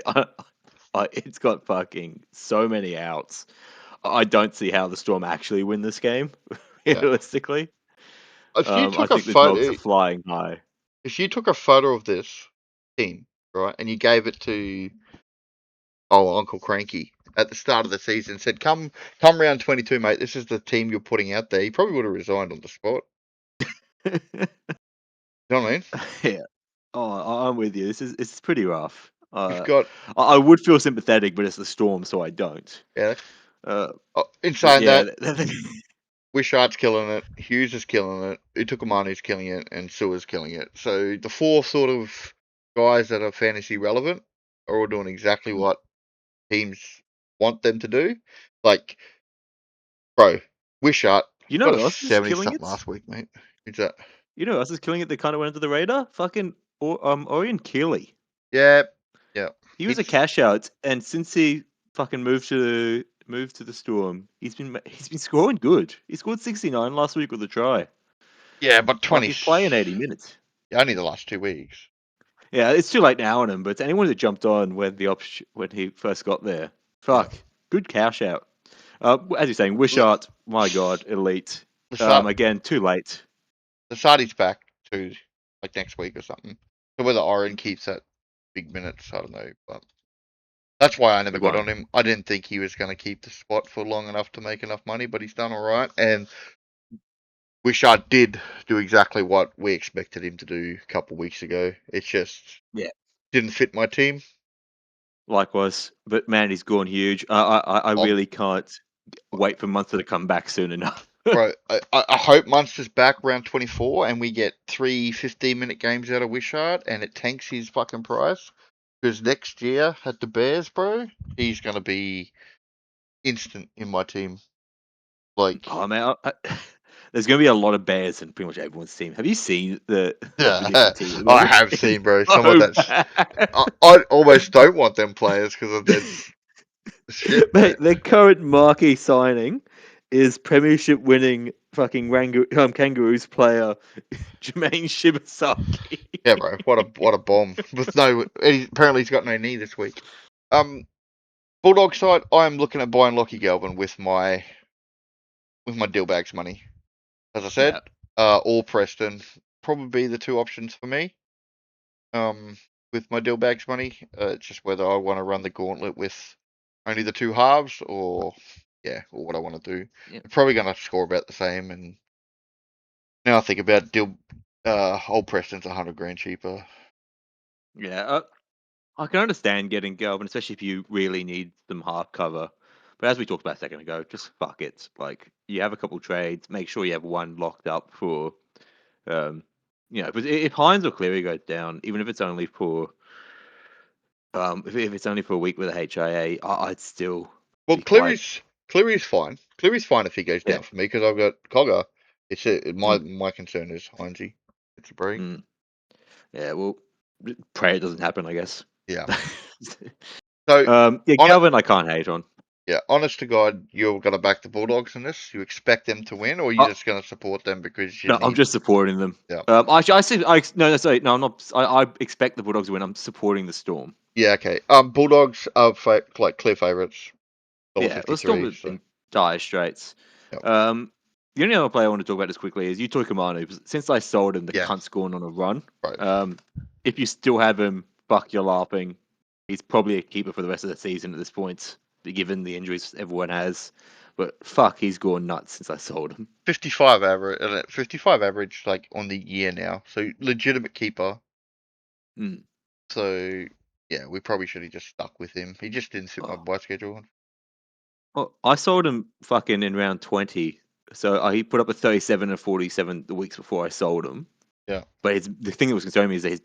It's got fucking so many outs. I don't see how the Storm actually win this game, Yeah. realistically. If you I took a think the Dogs are photo, flying high. if you took a photo of this team, right, and you gave it to Uncle Cranky at the start of the season, said, "Come round 22, mate. This is the team you're putting out there." He probably would have resigned on the spot. You know what I mean? Yeah. Oh, I'm with you. It's pretty rough. You've got I would feel sympathetic, but it's the Storm, so I don't. yeah. Uh, In but saying yeah, that, Wishart's killing it, Hughes is killing it, Utukamani's killing it, and Sua's killing it. So the four sort of guys that are fantasy relevant are all doing exactly what teams want them to do. Like, bro, Wishart you got know a who else is 70 killing something it? last week, mate. Who's that? You know who else is killing it that kind of went under the radar? Fucking Orion Keeley. Yeah, yeah. He was a He's cash out, and since he fucking moved to the Storm, he's been scoring good. He scored 69 last week with a try. yeah, but Like 20. he's playing 80 minutes. Only the last 2 weeks. Yeah, it's too late now on him, but to anyone that jumped on when when he first got there, Yeah. fuck, good cash out. As you're saying, Wishart, my god, elite. Again, too late. The Sardi's back to like next week or something. So whether Oren keeps that big minutes, I don't know. But that's why I never got on him. I didn't think he was going to keep the spot for long enough to make enough money, but he's done all right. And Wishart did do exactly what we expected him to do a couple of weeks ago. It's just didn't fit my team. Likewise, but man, he's gone huge. I really can't wait for Munster to come back soon enough. Bro, I hope Munster's back round 24 and we get 3 15-minute games out of Wishart and it tanks his fucking price. Because next year at the Bears, bro, he's going to be instant in my team. Like, Oh man, there's going to be a lot of Bears in pretty much everyone's team. Have you seen the different team? I have seen, bro. Someone that's I almost don't want them players because of this shit. Mate, their current marquee signing is Premiership winning fucking Kangaroos player Jermaine Shibasaki. Yeah, bro. What a bomb. With apparently he's got no knee this week. Bulldog side, I'm looking at buying Lockie Galvin with my deal bags money. As I said, or Preston probably the two options for me. With my deal bags money, it's just whether I want to run the gauntlet with only the two halves or what I want to do. Yeah. I'm probably going to score about the same. And now I think about old Preston's 100 grand cheaper. Yeah, I can understand getting Galvin, especially if you really need them half cover. But as we talked about a second ago, just fuck it. Like you have a couple trades, make sure you have one locked up for, because if Hines or Cleary goes down, even if it's only for, if it's only for a week with a HIA, I'd still. Well, Cleary's fine. Cleary's fine if he goes down for me because I've got Cogger. My concern is Hinesy. It's a break. Yeah, well, pray it doesn't happen, I guess. Yeah. So Galvin, I can't hate on. Yeah, honest to God, you're going to back the Bulldogs in this? You expect them to win, or are you just going to support them because you I'm just supporting them. Yeah. I'm not. I expect the Bulldogs to win. I'm supporting the Storm. Yeah, okay. Bulldogs are like clear favourites. Yeah, the Storm have been dire straits. Yep. The only other player I want to talk about as quickly is Utoi Kamanu. Since I sold him, the cunt's gone on a run. Right. If you still have him, fuck, you're laughing. He's probably a keeper for the rest of the season at this point, given the injuries everyone has. But fuck, he's gone nuts since I sold him. 55 average, like on the year now. So legitimate keeper. So yeah, we probably should have just stuck with him. He just didn't suit my buy schedule. Well, I sold him fucking in round 20. So he put up a 37 and 47 the weeks before I sold him. Yeah. But the thing that was concerning me is that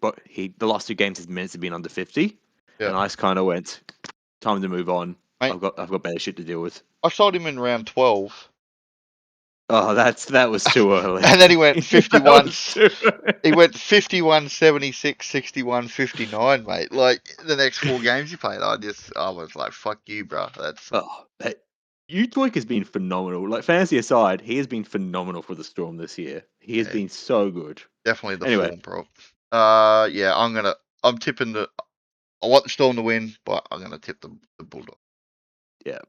the last two games his minutes have been under 50. and I just kind of went, time to move on. Mate, I've got better shit to deal with. I sold him in round 12. Oh, that was too early. And then he went 51. That was too early. He went 51, 76, 61, 59, mate. Like, the next 4 games he played, I was like, fuck you, bro. That's Utoik has been phenomenal. Like, fantasy aside, he has been phenomenal for the Storm this year. He has been so good. definitely the Anyway. form prop. Yeah, I'm tipping I want the Storm to win, but I'm gonna tip the Bulldog. Yeah.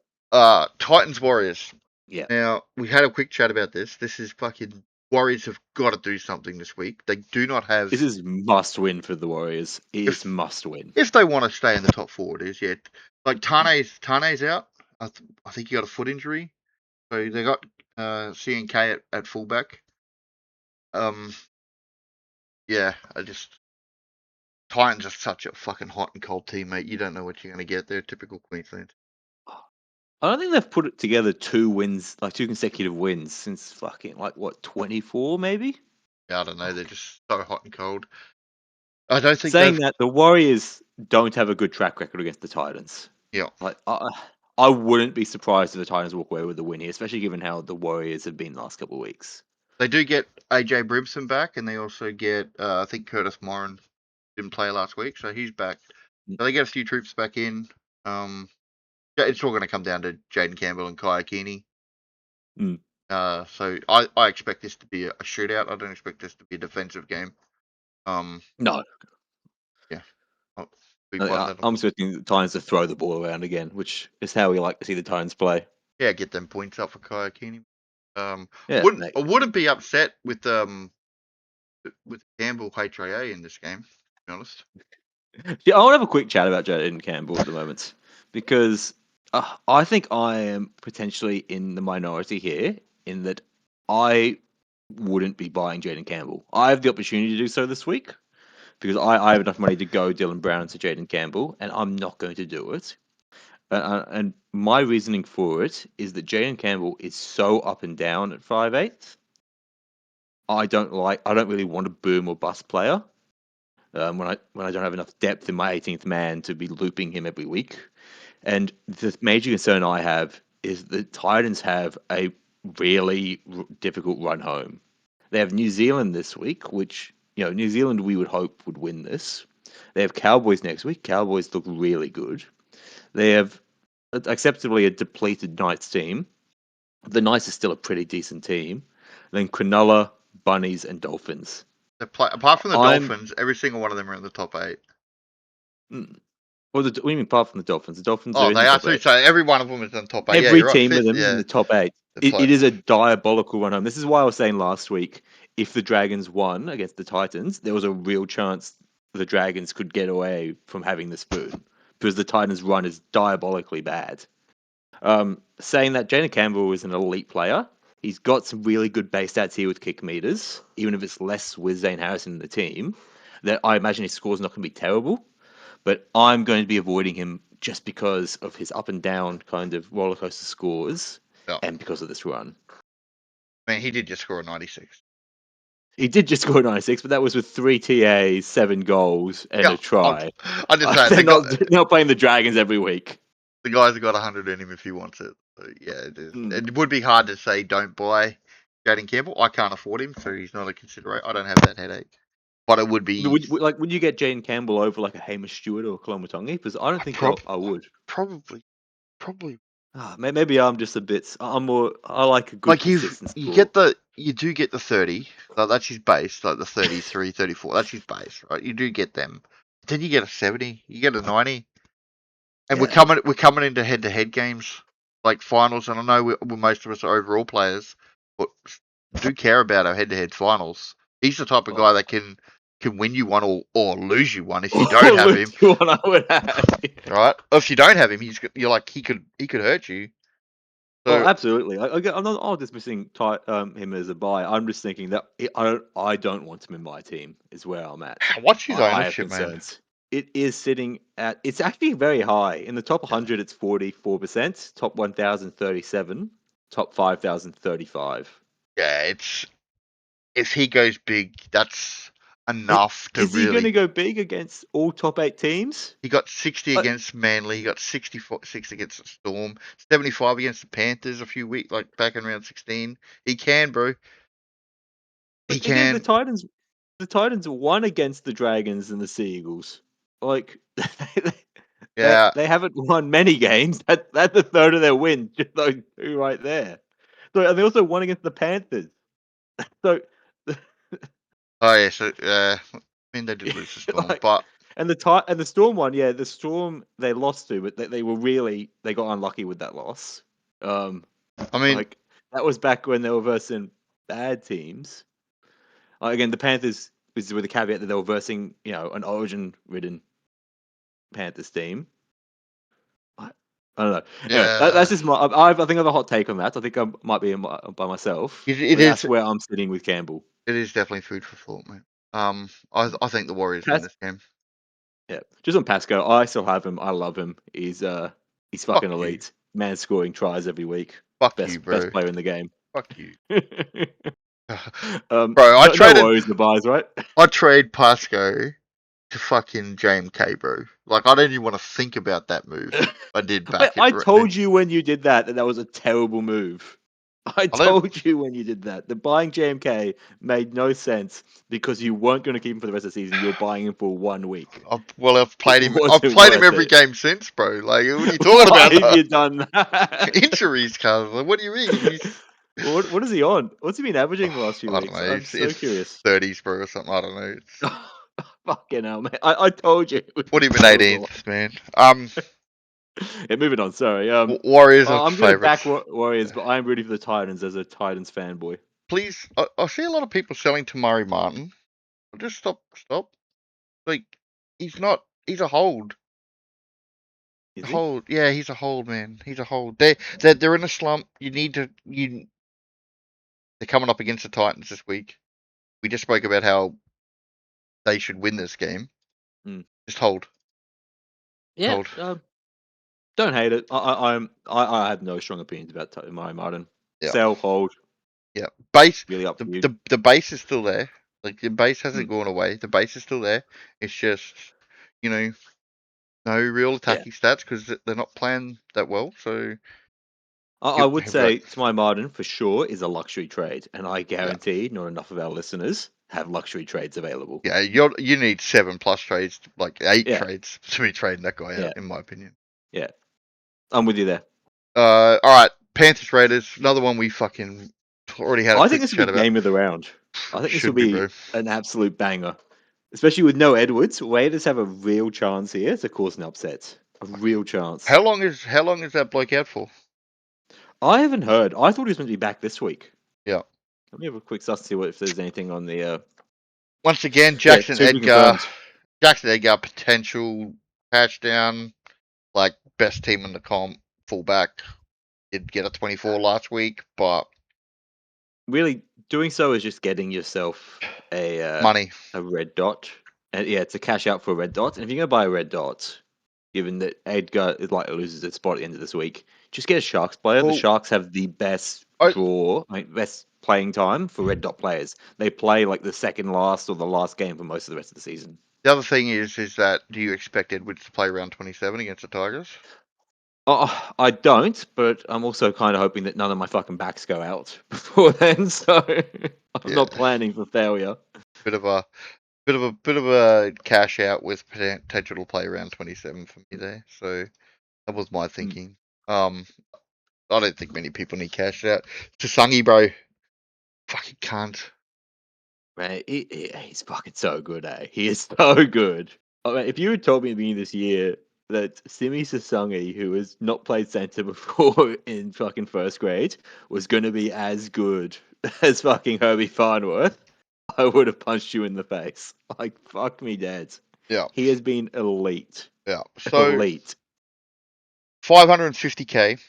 Titans Warriors. Yeah. Now, we had a quick chat about this. This is fucking Warriors have got to do something this week. They do not have. This is must win for the Warriors. It is must win. If they want to stay in the top 4, it is. Yeah, like Tane's out. I think he got a foot injury, so they got CNK at fullback. Yeah, Titans are such a fucking hot and cold team, mate. You don't know what you're going to get. They're typical Queensland. I don't think they've put it together 2 wins, like 2 consecutive wins since fucking, 24 maybe? Yeah, I don't know. They're just so hot and cold. I don't think Saying that, the Warriors don't have a good track record against the Titans. Yeah. Like, I wouldn't be surprised if the Titans walk away with the win here, especially given how the Warriors have been the last couple of weeks. They do get AJ Brimson back, and they also get, I think Curtis Morin didn't play last week, so he's back. So they get a few troops back in. It's all going to come down to Jaden Campbell and Kai Keeney. So I expect this to be a shootout. I don't expect this to be a defensive game. No. Yeah. I'm expecting the Titans to throw the ball around again, which is how we like to see the Titans play. Yeah, get them points up for Kai Keeney. Yeah, I wouldn't be upset with Campbell HIA in this game, to be honest. Yeah, I want to have a quick chat about Jaden Campbell at the moment, because I think I am potentially in the minority here in that I wouldn't be buying Jaden Campbell. I have the opportunity to do so this week because I have enough money to go Dylan Brown to Jaden Campbell, and I'm not going to do it. And my reasoning for it is that Jaden Campbell is so up and down at 5'8". I don't really want a boom or bust player. When I don't have enough depth in my 18th man to be looping him every week. And the major concern I have is the Titans have a really difficult run home. They have New Zealand this week, which, New Zealand we would hope would win this. They have Cowboys next week. Cowboys look really good. They have acceptably a depleted Knights team. The Knights are still a pretty decent team. Then Cronulla, Bunnies, and Dolphins. Apart from the Dolphins, every single one of them are in the top 8. Well, what do you mean apart from the Dolphins? The Dolphins are in they the are top 8. So every one of them is in the top 8. Every yeah, team of them is in the top 8. It is a diabolical run home. This is why I was saying last week, if the Dragons won against the Titans, there was a real chance the Dragons could get away from having the spoon because the Titans' run is diabolically bad. Saying that, Jaden Campbell is an elite player. He's got some really good base stats here with kick meters, even if it's less with Zane Harrison in the team. That I imagine his score's not going to be terrible, but I'm going to be avoiding him just because of his up and down kind of roller coaster scores and because of this run. I mean, he did just score a 96. He did just score 96, but that was with 3 TAs, 7 goals, and a try. I just say they're not playing the Dragons every week. The guy's got 100 in him if he wants it. So, yeah, it is. It would be hard to say don't buy Jaden Campbell. I can't afford him, so he's not a consideration. I don't have that headache. But it would be. Would you get Jaden Campbell over like a Hamish Stewart or a Kolomotongi? Because I don't think I would. Probably. Maybe I'm just a bit. I like a good consistent score. You do get the 30. So that's his base, like the 33, 34. That's his base, right? You do get them. Then you get a 70. You get a 90. And we're coming into head-to-head games, like finals. And I know most of us are overall players, but do care about our head-to-head finals. He's the type of guy that can win you one or lose you one if you don't have him. I would have. Right? If you don't have him, you're like he could hurt you. So, absolutely. I'm not dismissing him as a buy. I'm just thinking that I don't want him in my team. Is where I'm at. What's his ownership, man? It is sitting at. It's actually very high. In the top 100, it's 44%. Top 1,000, 37. Top 5,000, 35. Yeah, if he goes big, that's enough to Is he going to really. go big against all top 8 teams? He got 60 Uh, against Manly. He got 66 against the Storm. 75 against the Panthers a few weeks, like back in round 16. He can, bro. He But again, can. the Titans won against the Dragons and the Sea Eagles. Like Yeah. they haven't won many games. That's a third of their wins, just those two right there. So and they also won against the Panthers. So Oh yeah. So I mean they did lose the Storm, like, but and the Storm one, yeah, the Storm they lost to, but they were really they got unlucky with that loss. I mean Like that was back when they were versing bad teams. Again, the Panthers was with the caveat that they were versing, an Origin-ridden Panthers team. I don't know. Anyway, yeah. that's just my. I think I have a hot take on that. I think I might be by myself, It but that's is. where I'm sitting with Campbell. It is definitely food for thought, mate. I think the Warriors win Pas- this game. yeah, just on Pasco, I still have him. I love him. He's fucking Fuck you. elite. Man scoring tries every week. Fuck you, Best bro. player in the game. Fuck you. um, Bro, no worries, the buys, right? I trade Pasco to fucking JMK, bro. Like, I don't even want to think about that move. I did back it. I told you when you did that was a terrible move. I I don't. told you when you did that. The buying JMK made no sense because you weren't going to keep him for the rest of the season. You were buying him for 1 week. I've played him. I've Wasn't played him worth every it. game since, bro. Like, what are you talking Why about? have you done that? Injuries, cuz. Like, what do you mean? What is he on? What's he been averaging the last few I don't weeks? know. I'm so It's curious. 30s, bro, or something. I don't know. It's Fucking hell, man. I told you it was put him in terrible. 18th, man. Yeah, moving on. Sorry. Warriors are I'm going to back favourites. Warriors, but I'm rooting for the Titans as a Titans fanboy. Please, I see a lot of people selling to Murray Martin. Just stop. Like, he's not. He's a hold. Is he? Hold, yeah, he's a hold, man. He's a hold. They're in a slump. They're coming up against the Titans this week. We just spoke about how they should win this game. Just hold. Yeah. Hold. Don't hate it. I have no strong opinions about Murray Martin. Yeah. Sell, hold, Yeah. Base. really up to you. The base is still there. Like, the base hasn't Mm. gone away. The base is still there. It's just, no real Yeah. attacking stats because they're not playing that well. So I would he'll be say like, Tamai Martin for sure is a luxury trade, and I guarantee not enough of our listeners have luxury trades available. yeah, you need 7+ trades, like 8 Yeah. trades to be trading that guy Yeah. out, in my opinion. Yeah. I'm with you there. All right, Panthers Raiders, another one we fucking already had a I quick think this will chat be about. game of the round. I think this will Should be, be bro. an absolute banger, especially with no Edwards. Raiders have a real chance here to cause an upset. A real chance. How long is that bloke out for? I haven't heard. I thought he was meant to be back this week. Yeah. Let me have a quick suss to see if there's anything on the. Once again, Yeah, Jackson to be Edgar confirmed. potential touchdown, like best team in the comp, fullback. Did get a 24 last week, but Really, doing so is just getting yourself money. a red dot, and yeah, it's a cash out for a red dot. And if you're gonna buy a red dot, given that Edgar is likely to lose his spot at the end of this week, just get a Sharks player. Well, The Sharks have the best best playing time for red dot players. They play like the second last or the last game for most of the rest of the season. The other thing is that do you expect Edwards to play round 27 against the Tigers? Oh, I don't, but I'm also kind of hoping that none of my fucking backs go out before then, so I'm not planning for failure. Bit of a cash out with potential to play around 27 for me there. So that was my thinking. I don't think many people need cash out. Tasangi, bro, fucking cunt. Man, he's fucking so good, eh? He is so good. I mean, if you had told me at the beginning of this year that Simi Sasangi, who has not played centre before in fucking first grade, was going to be as good as fucking Herbie Farnworth, I would have punched you in the face. Like, fuck me dead. Yeah. He has been elite. Yeah. So Elite. 550k.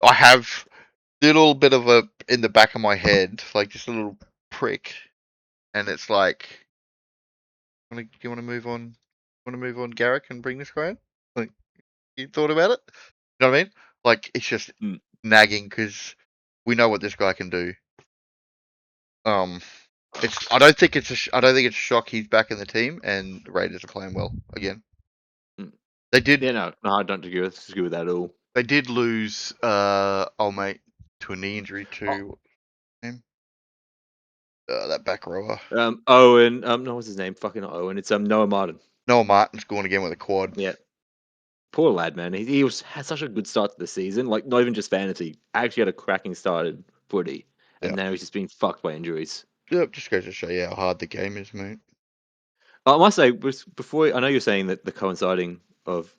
I have little bit of a in the back of my head, like just a little prick, and it's like, do you want to move on? Want to move on, Garrick, and bring this guy in? Like, you thought about it? You know what I mean? Like, it's just nagging because we know what this guy can do. I don't think it's a shock he's back in the team, and the Raiders are playing well again. Mm. They did. Yeah, no, I don't agree with that at all. They did lose old mate to a knee injury to him. That back rower. Owen. No, what's his name? Fucking not Owen. It's Noah Martin. Noah Martin's going again with a quad. Yeah. Poor lad, man. He had such a good start to the season. Like, not even just fantasy. Actually had a cracking start at footy. And Yeah. now he's just been fucked by injuries. Yep, just goes to show you how hard the game is, mate. I must say, before I know you're saying that the coinciding of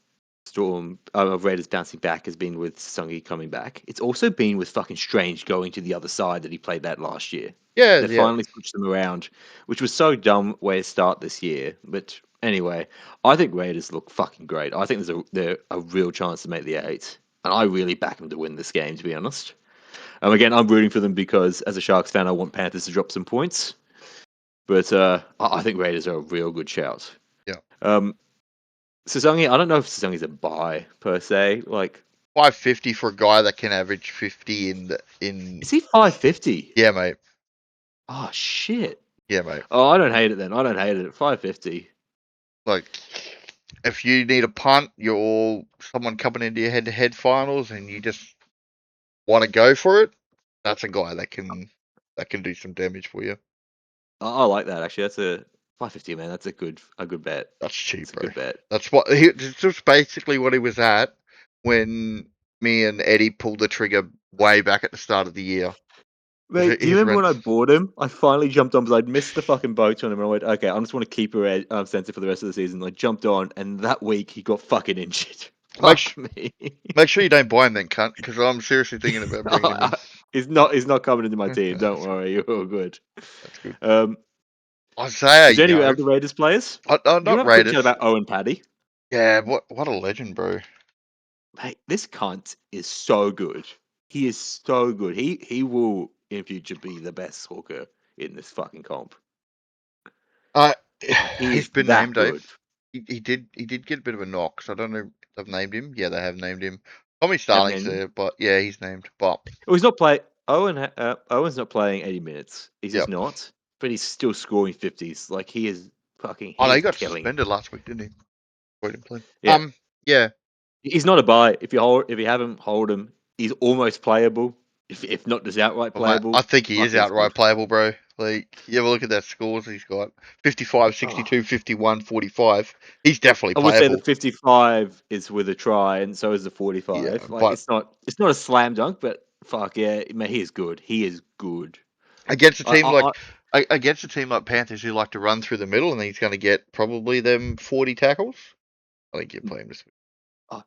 of Raiders bouncing back has been with Sungi coming back. It's also been with fucking Strange going to the other side that he played that last year. Yeah, They yeah. finally switched them around, which was so dumb way to start this year. But anyway, I think Raiders look fucking great. I think there's a real chance to make the 8, and I really back them to win this game, to be honest. Again, I'm rooting for them because as a Sharks fan, I want Panthers to drop some points. But I think Raiders are a real good shout. Yeah. Sasongi, I don't know if Sasongi's a buy per se. Like, 550 for a guy that can average 50 in. is he 550? Yeah, mate. Oh shit. Yeah, mate. Oh, I don't hate it then. I don't hate it at 550. Like, if you need a punt, you're all someone coming into your head-to-head finals, and you just want to go for it. That's a guy that can do some damage for you. I like that actually. That's a 550, man. That's a good bet. That's cheap, That's a bro. good bet. That's just basically what he was at when me and Eddie pulled the trigger way back at the start of the year. Mate, do you remember when I bought him? I finally jumped on because I'd missed the fucking boat on him. And I went, okay, I just want to keep a sensor for the rest of the season. I jumped on, and that week he got fucking injured. Fuck me. Make sure you don't buy him then, cunt, because I'm seriously thinking about bringing him in. He's not coming into my team. Don't worry, you're all good. That's good. Isaiah, is there any other Raiders players? Not Raiders. Chat about Owen Paddy. Yeah, what a legend, bro. Mate, this cunt is so good. He is so good. He will in future be the best hooker in this fucking comp. He's been named, Dave. He did get a bit of a knock, so I don't know if they've named him. Yeah, they have named him. Tommy Starling's there, but yeah, he's named. But he's not playing. Owen's not playing 80 minutes. He's just not. But he's still scoring 50s. Like he is fucking. He got suspended last week, didn't he? Didn't play. Yeah. Yeah. He's not a buy. If you have him, hold him. He's almost playable. If not just outright playable. I think he is outright playable, bro. Like, you ever look at that scores he's got? 55, 62, 51, 45. He's definitely playable. I would say the 55 is with a try, and so is the 45. Yeah, like, it's not a slam dunk, but fuck yeah, man, he is good. He is good. Against a team like Panthers who like to run through the middle, and he's going to get probably them 40 tackles. I think you're playing this.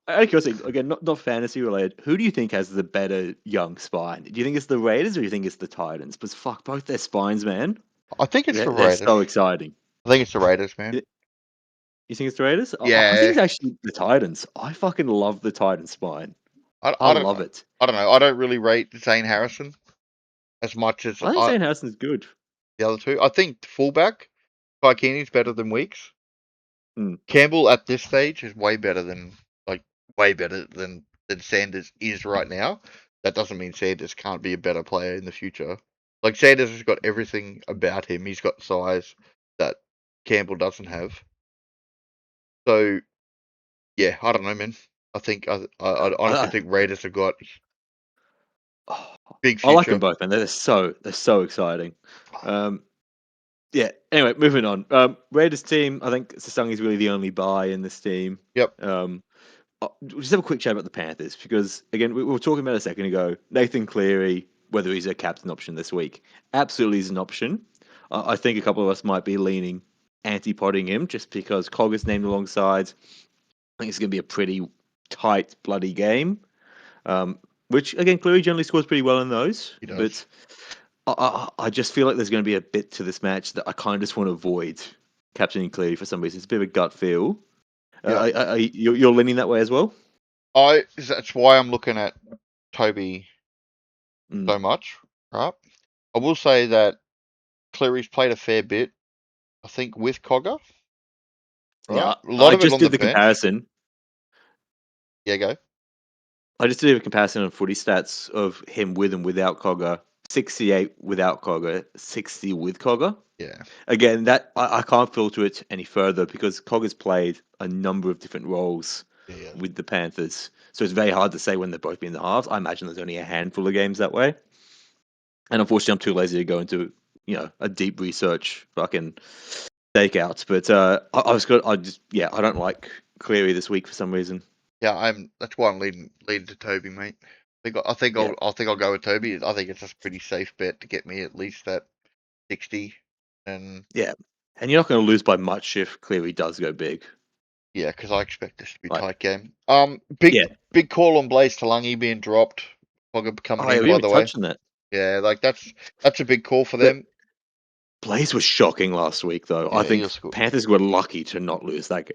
Again, not fantasy related. Who do you think has the better young spine? Do you think it's the Raiders or do you think it's the Titans? But fuck, both their spines, man. I think it's the Raiders. They're so exciing. I think it's the Raiders, man. You think it's the Raiders? Yeah. I think it's actually the Titans. I fucking love the Titan spine. I love it. I don't know. I don't really rate Zane Harrison as much as I think Zane Harrison's good. The other two. I think fullback, Kaikini's better than Weeks. Campbell at this stage is way better than Sanders is right now. That doesn't mean Sanders can't be a better player in the future. Like, Sanders has got everything about him. He's got size that Campbell doesn't have. So, yeah, I don't know, man. I honestly think Raiders have got big future. I like them both, man. They're so exciting. Yeah. Anyway, moving on. Raiders team. I think Sasangi's really the only buy in this team. Yep. Just have a quick chat about the Panthers because again we were talking about a second ago. Nathan Cleary, whether he's a captain option this week, absolutely is an option. I think a couple of us might be leaning anti-potting him just because Cog is named alongside. I think it's going to be a pretty tight, bloody game. Which again, Cleary generally scores pretty well in those. He does. But I just feel like there's going to be a bit to this match that I kind of just want to avoid captaining Cleary for some reason. It's a bit of a gut feel. Yeah. You're leaning that way as well? That's why I'm looking at Toby so much, right? I will say that Cleary's played a fair bit, I think, with Cogger. Right? Yeah, a lot of it on the comparison. Yeah, go. I just did a comparison on footy stats of him with and without Cogger 68 without Cogger, 60 with Cogger. Yeah. Again, that I can't filter it any further because Cogger's played a number of different roles Yeah. with the Panthers. So it's very hard to say when they're both in the halves. I imagine there's only a handful of games that way. And unfortunately, I'm too lazy to go into, a deep research fucking stakeouts. But I don't like Cleary this week for some reason. Yeah, that's why I'm leading to Toby, mate. I think I'll go with Toby. I think it's a pretty safe bet to get me at least that 60. And Yeah. And you're not going to lose by much if Cleary does go big. yeah, because I expect this to be a Like, tight game. Yeah. Big call on Blaze Talangi being dropped. Pogger coming in, we by haven't the way. touched on that. Yeah, like that's a big call for But them. Blaze was shocking last week, though. Yeah, I think Eels good. Panthers were lucky to not lose that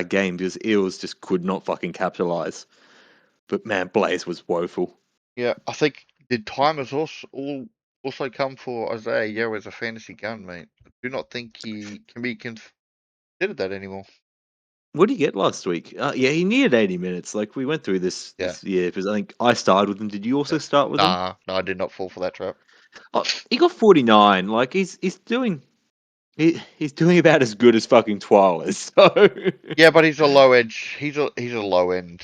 game because Eels just could not fucking capitalize. But man, Blaze was woeful. Yeah, I think did timers also come for Isaiah Yeo as a fantasy gun, mate. I do not think he can be considered that anymore. What did he get last week? Yeah, he needed 80 minutes. Like we went through this year because I think I started with him. Did you also start with him? No, I did not fall for that trap. He got 49. Like he's doing about as good as fucking Twile is. So Yeah, but he's a low edge. He's a low end.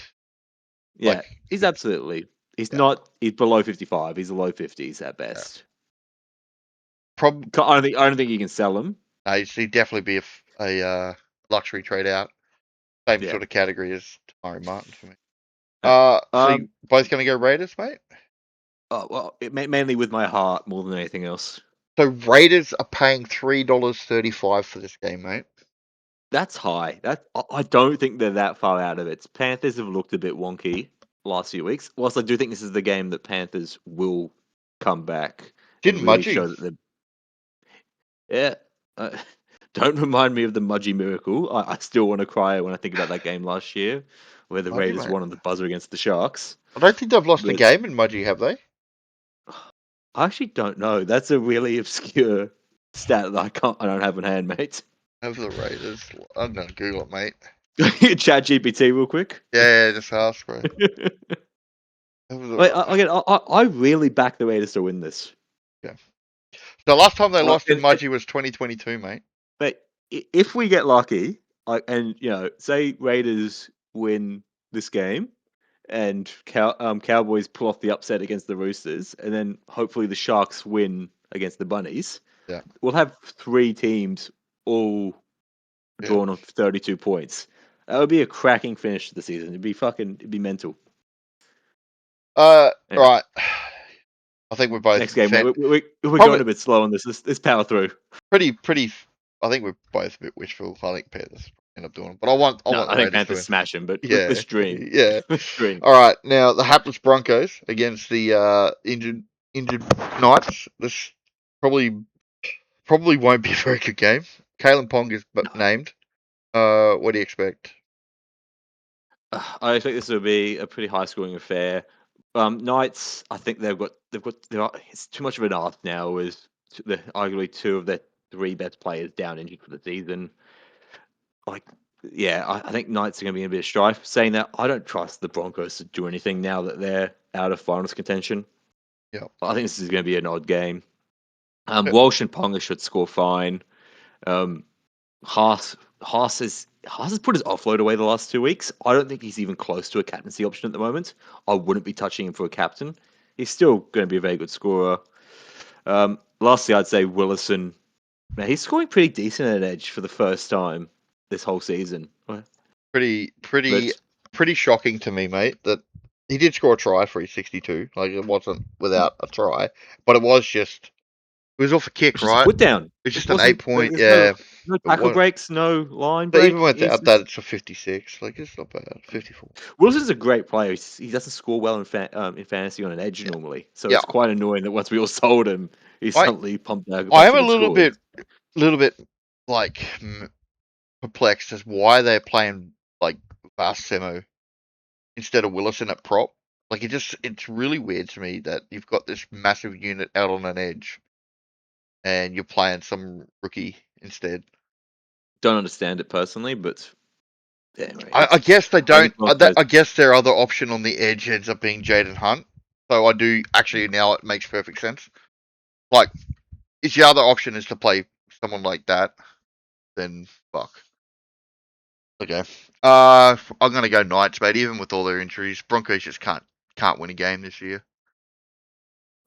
yeah, Like, he's absolutely. He's not. He's below 55. He's a low 50s at best. I don't think you can sell him. He'd definitely be a luxury trade out. Same Yeah. sort of category as Tamari Martin for me. Uh, So you both going to go Raiders, mate? Well, mainly with my heart more than anything else. So Raiders are paying $3.35 for this game, mate. That's high. I don't think they're that far out of it. Panthers have looked a bit wonky last few weeks. Whilst I do think this is the game that Panthers will come back Didn't and really Mudgee? show that they're. Yeah. Don't remind me of the Mudgee miracle. I still want to cry when I think about that game last year where the Raiders won on the buzzer against the Sharks. I don't think they've lost a game in Mudgee, have they? I actually don't know. That's a really obscure stat that I don't have in hand, mate. Have the Raiders? I'm gonna Google it, mate. Chat GPT real quick. Yeah, just ask, bro. Wait, I really back the Raiders to win this. Yeah. The last time they lost in Mudgee was 2022, mate. But if we get lucky, and say Raiders win this game, and Cowboys pull off the upset against the Roosters, and then hopefully the Sharks win against the Bunnies. Yeah, we'll have 3 teams all drawn on 32 points. That would be a cracking finish to the season. It'd be mental. Right. I think we're both next game. We're going a bit slow on this. Let's power through. Pretty. I think we're both a bit wishful. I think Panthers end up doing it, but I want I think Panthers smash him. But let's dream. Yeah, let's dream. All right, now the hapless Broncos against the injured Knights. This probably won't be a very good game. Kalen Pong is named. What do you expect? I expect this will be a pretty high scoring affair. Knights, I think it's too much of an art now with arguably 2 of their 3 best players down injured for the season. I think Knights are going to be in a bit of strife. Saying that, I don't trust the Broncos to do anything now that they're out of finals contention. Yeah, I think this is going to be an odd game. Walsh and Ponga should score fine. Haas has put his offload away the last 2 weeks. I don't think he's even close to a captaincy option at the moment. I wouldn't be touching him for a captain. He's still going to be a very good scorer. Lastly, I'd say Willison. Man, he's scoring pretty decent at edge for the first time this whole season. Pretty shocking to me, mate, that he did score a try for his 62. Like, it wasn't without a try, but it was off a kick, right? Put down. It's just an 8-point, yeah. No tackle breaks, no line break. But even without that, it's a 56. Like, it's not bad. 54. Wilson's a great player. He doesn't score well in fantasy on an edge normally, so it's quite annoying that once we all sold him, he's suddenly pumped out. I am a little bit like perplexed as why they're playing like Vassemo instead of Willison at prop. Like, it's really weird to me that you've got this massive unit out on an edge and you're playing some rookie instead. Don't understand it personally, but anyway, I guess they don't. I guess their other option on the edge ends up being Jaden Hunt, So I do actually now it makes perfect sense. Like, if the other option is to play someone like that, then fuck. Okay. I'm gonna go Knights, mate. Even with all their injuries, Broncos just can't win a game this year.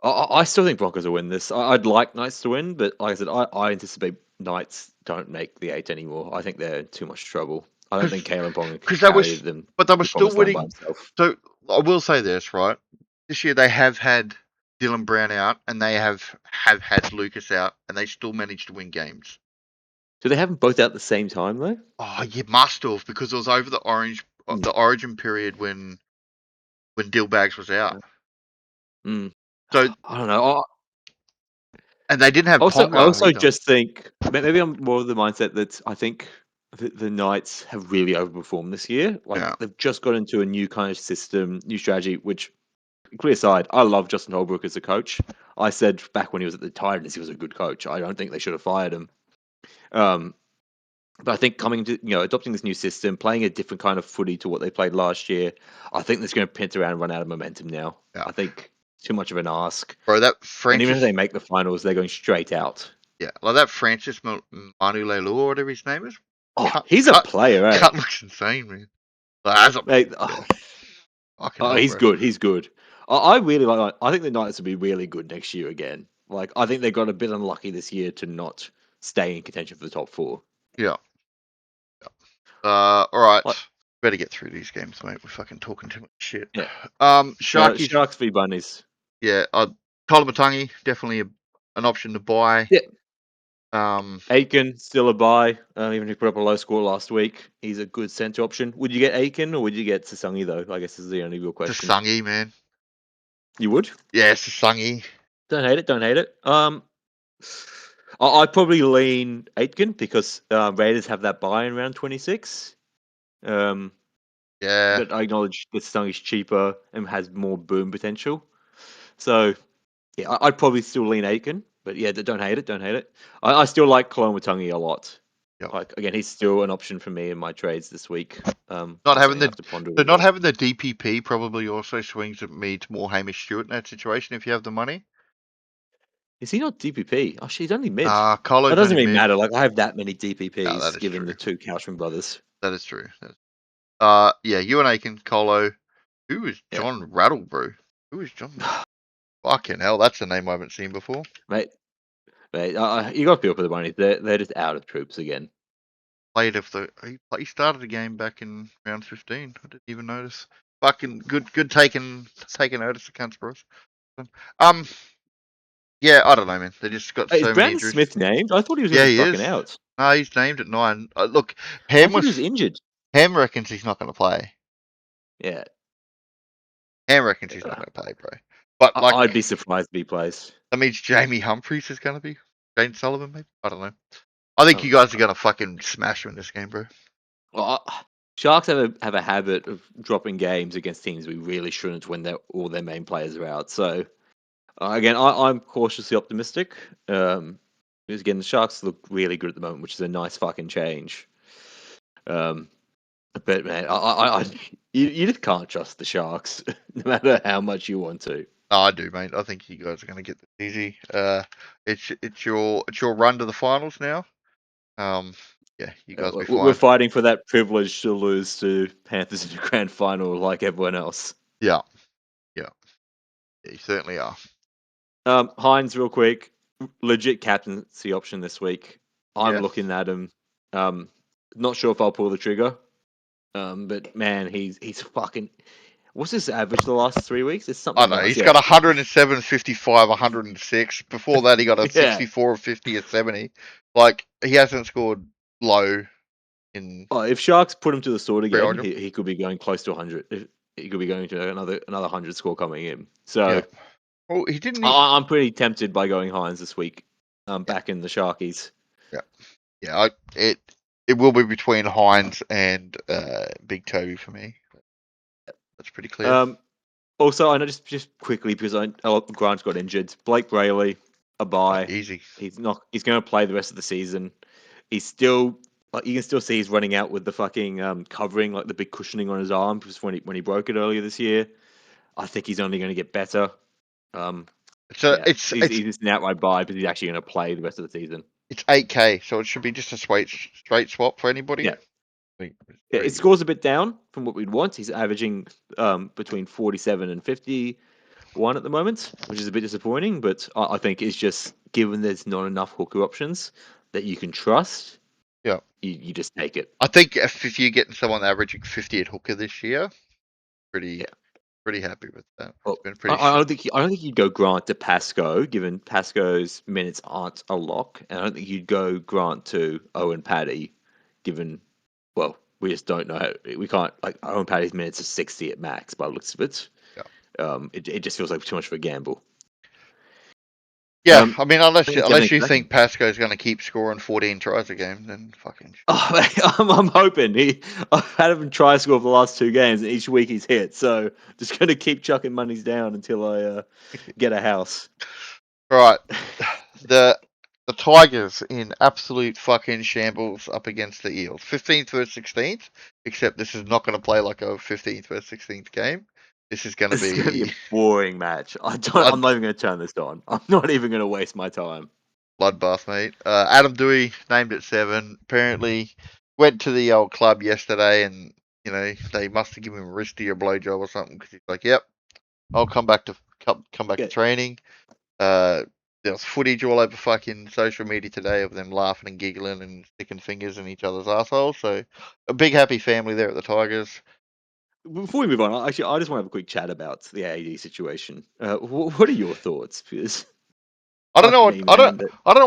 I still think Broncos will win this. I'd like Knights to win, but like I said, I anticipate Knights don't make the 8 anymore. I think they're in too much trouble. I don't think Kalen Ponga can Because they were, carry them but they to were the still promised land by winning. himself. So I will say this, right? This year they have had Dylan Brown out, and they have had Lucas out, and they still managed to win games. Do they have them both out at the same time though? Oh, you must have, because it was over the Origin period when Dillbags was out. So I don't know. and they didn't have I Ponga also either. just think maybe I'm more of the mindset that I think the Knights have really overperformed this year. Like Yeah. they've just got into a new kind of system, new strategy. Which, clear aside, I love Justin Holbrook as a coach. I said back when he was at the Titans, he was a good coach. I don't think they should have fired him. But I think coming to adopting this new system, playing a different kind of footy to what they played last year, I think that's going to pint around and run out of momentum now. Yeah. I think too much of an ask. Bro, that And even if Francis, they make the finals, they're going straight out. yeah, like that Francis Manulelu or whatever his name is. Oh, he's a player, eh? Cut looks insane, man. Like, as a, Mate, fucking hell, he's bro. good. He's good. I really like. I think the Knights will be really good next year again. Like I think they got a bit unlucky this year to not stay in contention for the top 4. Yeah. All right. Like, Better get through these games, mate. We're fucking talking too much shit. yeah. Sharkies. Sharks v Bunnies. Yeah. Tyler Matangi, definitely an option to buy. Yeah. Aiken still a buy. Even if he put up a low score last week, he's a good centre option. Would you get Aiken or would you get Sasangi though? I guess is the only real question. Sasangi, man. You would? Yeah, Sasangi. Don't hate it. Don't hate it. I'd probably lean Aitken because Raiders have that buy in round 26. Yeah. But I acknowledge that Sasangi's cheaper and has more boom potential. So, yeah, I'd probably still lean Aitken. But yeah, don't hate it. Don't hate it. I still like Koloamatangi a lot. Yep. Like again, he's still an option for me in my trades this week. Not having the DPP probably also swings me to more Hamish Stewart in that situation if you have the money. Is he not DPP? Oh, she's only mid. Colo's That doesn't only really mid. matter. Like I have that many DPPs is given true. the 2 Couchman brothers. That is true. Yeah, Ewan Aiken, Colo. Who is John Rattlebrew? Who is John? Fucking hell, that's a name I haven't seen before. Mate, you got to feel for the money. They're just out of troops again. He started the game back in round 15. I didn't even notice. Fucking good taking notice of cunts, bros. Yeah, I don't know, man. They just got so many Brandon injuries. Smith named? I thought he was going to be fucking out. No, he's named at 9. Look, I thought he was injured. Ham reckons he's not going to play. Yeah. Ham reckons he's not going to play, bro. But like, I'd be surprised if he plays. That means Jamie Humphries is going to be. Jane Sullivan, maybe? I don't know. I think you guys are going to fucking smash him in this game, bro. Well, Sharks have a habit of dropping games against teams we really shouldn't when all their main players are out. So, again, I'm cautiously optimistic. Because, again, the Sharks look really good at the moment, which is a nice fucking change. But, man, you just can't trust the Sharks, no matter how much you want to. No, I do, mate. I think you guys are going to get this easy. It's your run to the finals now. Yeah, you guys be fine. We're fighting for that privilege to lose to Panthers in the grand final like everyone else. Yeah, you certainly are. Hines, real quick, legit captaincy option this week. I'm looking at him. Not sure if I'll pull the trigger. But man, he's fucking. What's his average the last 3 weeks? It's something. I know he's got 107, 55, 106. Before that, he got a 64, 50, or 70. Like he hasn't scored low in. Oh, if Sharks put him to the sword again, he could be going close to 100. He could be going to another 100 score coming in. So, well, he didn't. I'm pretty tempted by going Hines this week. Back in the Sharkies. Yeah. It will be between Hines and Big Toby for me. That's pretty clear. Also, I know just quickly because Grant got injured. Blake Brayley, a bye. Easy. He's going to play the rest of the season. He's still. You can still see he's running out with the fucking covering, like the big cushioning on his arm, just when he broke it earlier this year. I think he's only going to get better. So Yeah, he's just an outright buy, but he's actually going to play the rest of the season. it's 8K, so it should be just a straight swap for anybody. Yeah. I think it's Yeah, pretty it good. scores a bit down from what we'd want. He's averaging between 47 and 51 at the moment, which is a bit disappointing. But I think it's just given there's not enough hooker options that you can trust. Yeah. You just take it. I think if you're getting someone averaging 50 at hooker this year, pretty happy with that. Well, It's been pretty. I don't think you'd go Grant to Pascoe, given Pascoe's minutes aren't a lock, and I don't think you'd go Grant to Owen Paddy, given we just don't know. We can't Owen Paddy's minutes are 60 at max by the looks of it. Yeah. It just feels like too much of a gamble. Yeah, I mean, unless you second. think Pascoe's going to keep scoring 14 tries a game, then fucking. Oh, I'm hoping. I've had him try score for the last 2 games, and each week he's hit. So just going to keep chucking monies down until I get a house. Right, the Tigers in absolute fucking shambles up against the Eels. 15th versus 16th, except this is not going to play like a 15th versus 16th game. This is going to be a boring match. I'm not even going to turn this on. I'm not even going to waste my time. Bloodbath, mate. Adam Dewey named at 7. Apparently, went to the old club yesterday, and they must have given him a wristy or blowjob or something because he's like, "Yep, I'll come back to to training." There was footage all over fucking social media today of them laughing and giggling and sticking fingers in each other's assholes. So, a big happy family there at the Tigers. Before we move on, I just want to have a quick chat about the AAD situation. What are your thoughts? Because I don't know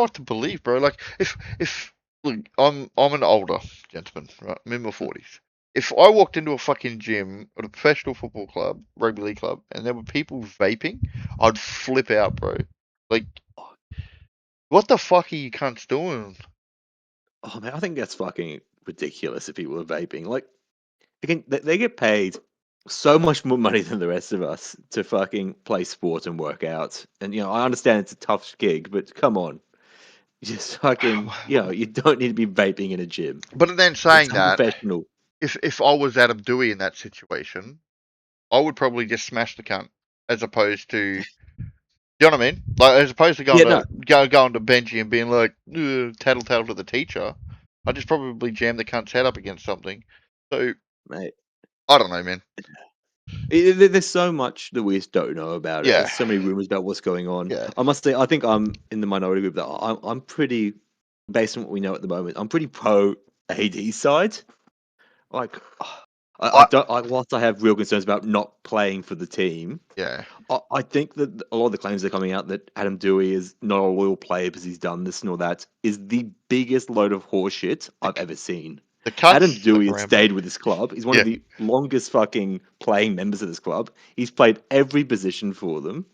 what to believe, bro. Like if look, I'm an older gentleman, right? I'm in my 40s. If I walked into a fucking gym at a professional football club, rugby league club, and there were people vaping, I'd flip out, bro. Like, what the fuck are you cunts doing? Oh man, I think that's fucking ridiculous if people are vaping. Like, they get paid so much more money than the rest of us to fucking play sport and work out. And I understand it's a tough gig, but come on. Just fucking, you don't need to be vaping in a gym. But then saying It's that, unprofessional. if I was Adam Dewey in that situation, I would probably just smash the cunt as opposed to, you know what I mean? Like, as opposed to going to Benji and being like, tattle to the teacher, I'd just probably jam the cunt's head up against something. So, Mate, I don't know, man. there's so much that we just don't know about it. Yeah. There's so many rumors about what's going on. Yeah. I must say, I think I'm in the minority group that I'm pretty, based on what we know at the moment, I'm pretty pro AD side. Like, whilst I have real concerns about not playing for the team, Yeah. I think that a lot of the claims that are coming out that Adam Dewey is not a loyal player because he's done this and all that is the biggest load of horseshit I've ever seen. Adam Dewey has stayed with this club. He's one of the longest fucking playing members of this club. He's played every position for them.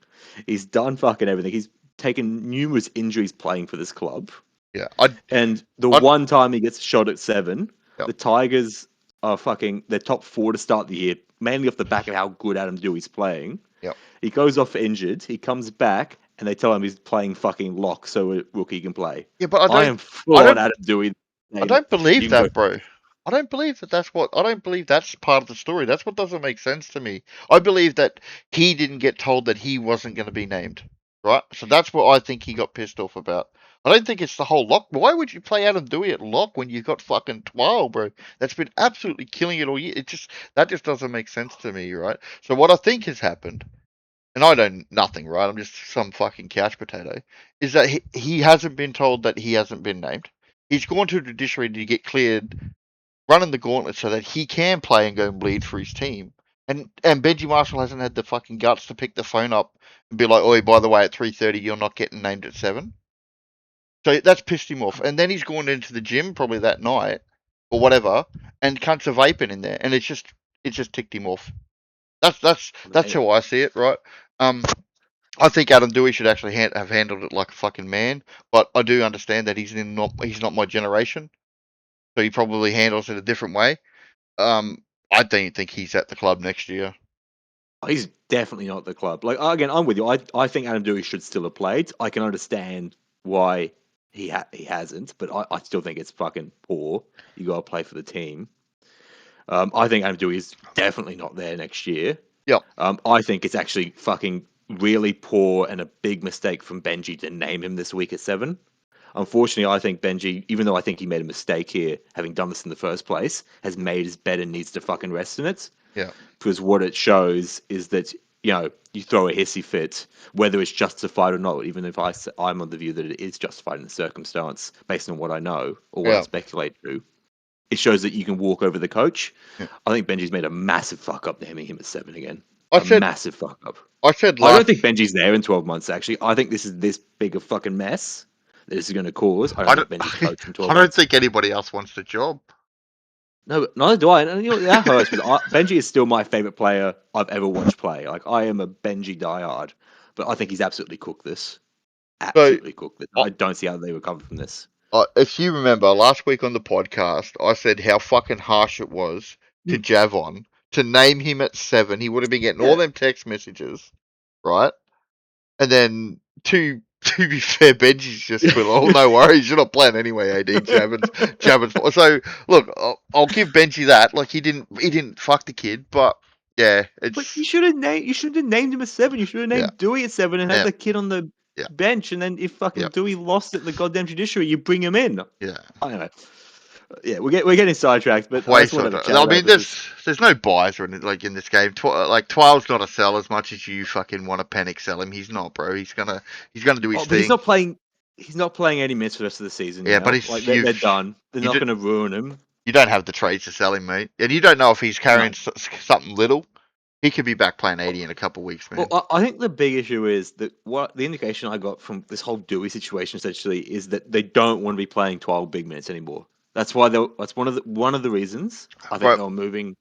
He's done fucking everything. He's taken numerous injuries playing for this club. Yeah. And one time he gets shot at 7, Yep. the Tigers are fucking they're top 4 to start the year, mainly off the back of how good Adam Dewey's playing. Yep. He goes off injured. He comes back, and they tell him he's playing fucking lock, so a rookie can play. Yeah, but I am full on Adam Dewey. I don't believe that, bro. I don't believe I don't believe that's part of the story. That's what doesn't make sense to me. I believe that he didn't get told that he wasn't going to be named, right? So that's what I think he got pissed off about. I don't think it's the whole lock. Why would you play Adam Dewey at lock when you've got fucking 12, bro? That's been absolutely killing it all year. That just doesn't make sense to me, right? So what I think has happened, and I know nothing, right? I'm just some fucking couch potato, is that he hasn't been told that he hasn't been named. He's gone to the judiciary to get cleared, running the gauntlet so that he can play and go and bleed for his team. And Benji Marshall hasn't had the fucking guts to pick the phone up and be like, "Oi, by the way, at 3:30 you're not getting named at 7." So that's pissed him off. And then he's gone into the gym probably that night or whatever, and cunts are vaping in there, and it just ticked him off. That's how I see it, right? I think Adam Dewey should actually have handled it like a fucking man, but I do understand that he's not my generation, so he probably handles it a different way. I don't think he's at the club next year. He's definitely not at the club. Like, again, I'm with you. I think Adam Dewey should still have played. I can understand why he hasn't, but I still think it's fucking poor. You got to play for the team. I think Adam Dewey is definitely not there next year. Yep. I think it's actually fucking really poor and a big mistake from Benji to name him this week at 7. Unfortunately, I think Benji, even though I think he made a mistake here, having done this in the first place, has made his bed and needs to fucking rest in it. Yeah. Because what it shows is that, you throw a hissy fit, whether it's justified or not, even if I'm on the view that it is justified in the circumstance, based on what I know or what I Yeah. speculate to, it shows that you can walk over the coach. Yeah. I think Benji's made a massive fuck up naming him at 7 again. I said Massive fuck up. I said I last. don't think Benji's there in 12 months, actually. I think this is this big a fucking mess that this is going to cause. I don't think Benji's coached in 12 I don't months. think anybody else wants the job. No, neither do I. And that hurts because Benji is still my favorite player I've ever watched play. Like, I am a Benji diehard, but I think he's absolutely cooked this. Absolutely cooked this. I don't see how they recover from this. If you remember last week on the podcast, I said how fucking harsh it was to Javon to name him at 7. He would have been getting all them text messages, right? And then to be fair, Benji's just put, oh, no worries, you're not playing anyway, AD. Javin's. So look, I'll give Benji that. Like, he didn't fuck the kid, but yeah, it's. But you should have named him at 7. You should have named Dewey at 7 and had the kid on the bench. And then if fucking Dewey lost at the goddamn judiciary, you bring him in. Yeah. I don't know. Yeah, we're getting sidetracked, but I mean, there's no buys or anything, like in this game. Like 12's not a sell as much as you fucking want to panic sell him. He's not, bro. He's gonna do his thing. But he's not playing. He's not playing any minutes for the rest of the season. Yeah, now. but they're done. They're not going to ruin him. You don't have the trades to sell him, mate, and you don't know if he's carrying something little. He could be back playing 80 in a couple of weeks, man. Well, I think the big issue is that what the indication I got from this whole Dewey situation essentially is that they don't want to be playing 12 big minutes anymore. That's why that's one of the reasons I think they were moving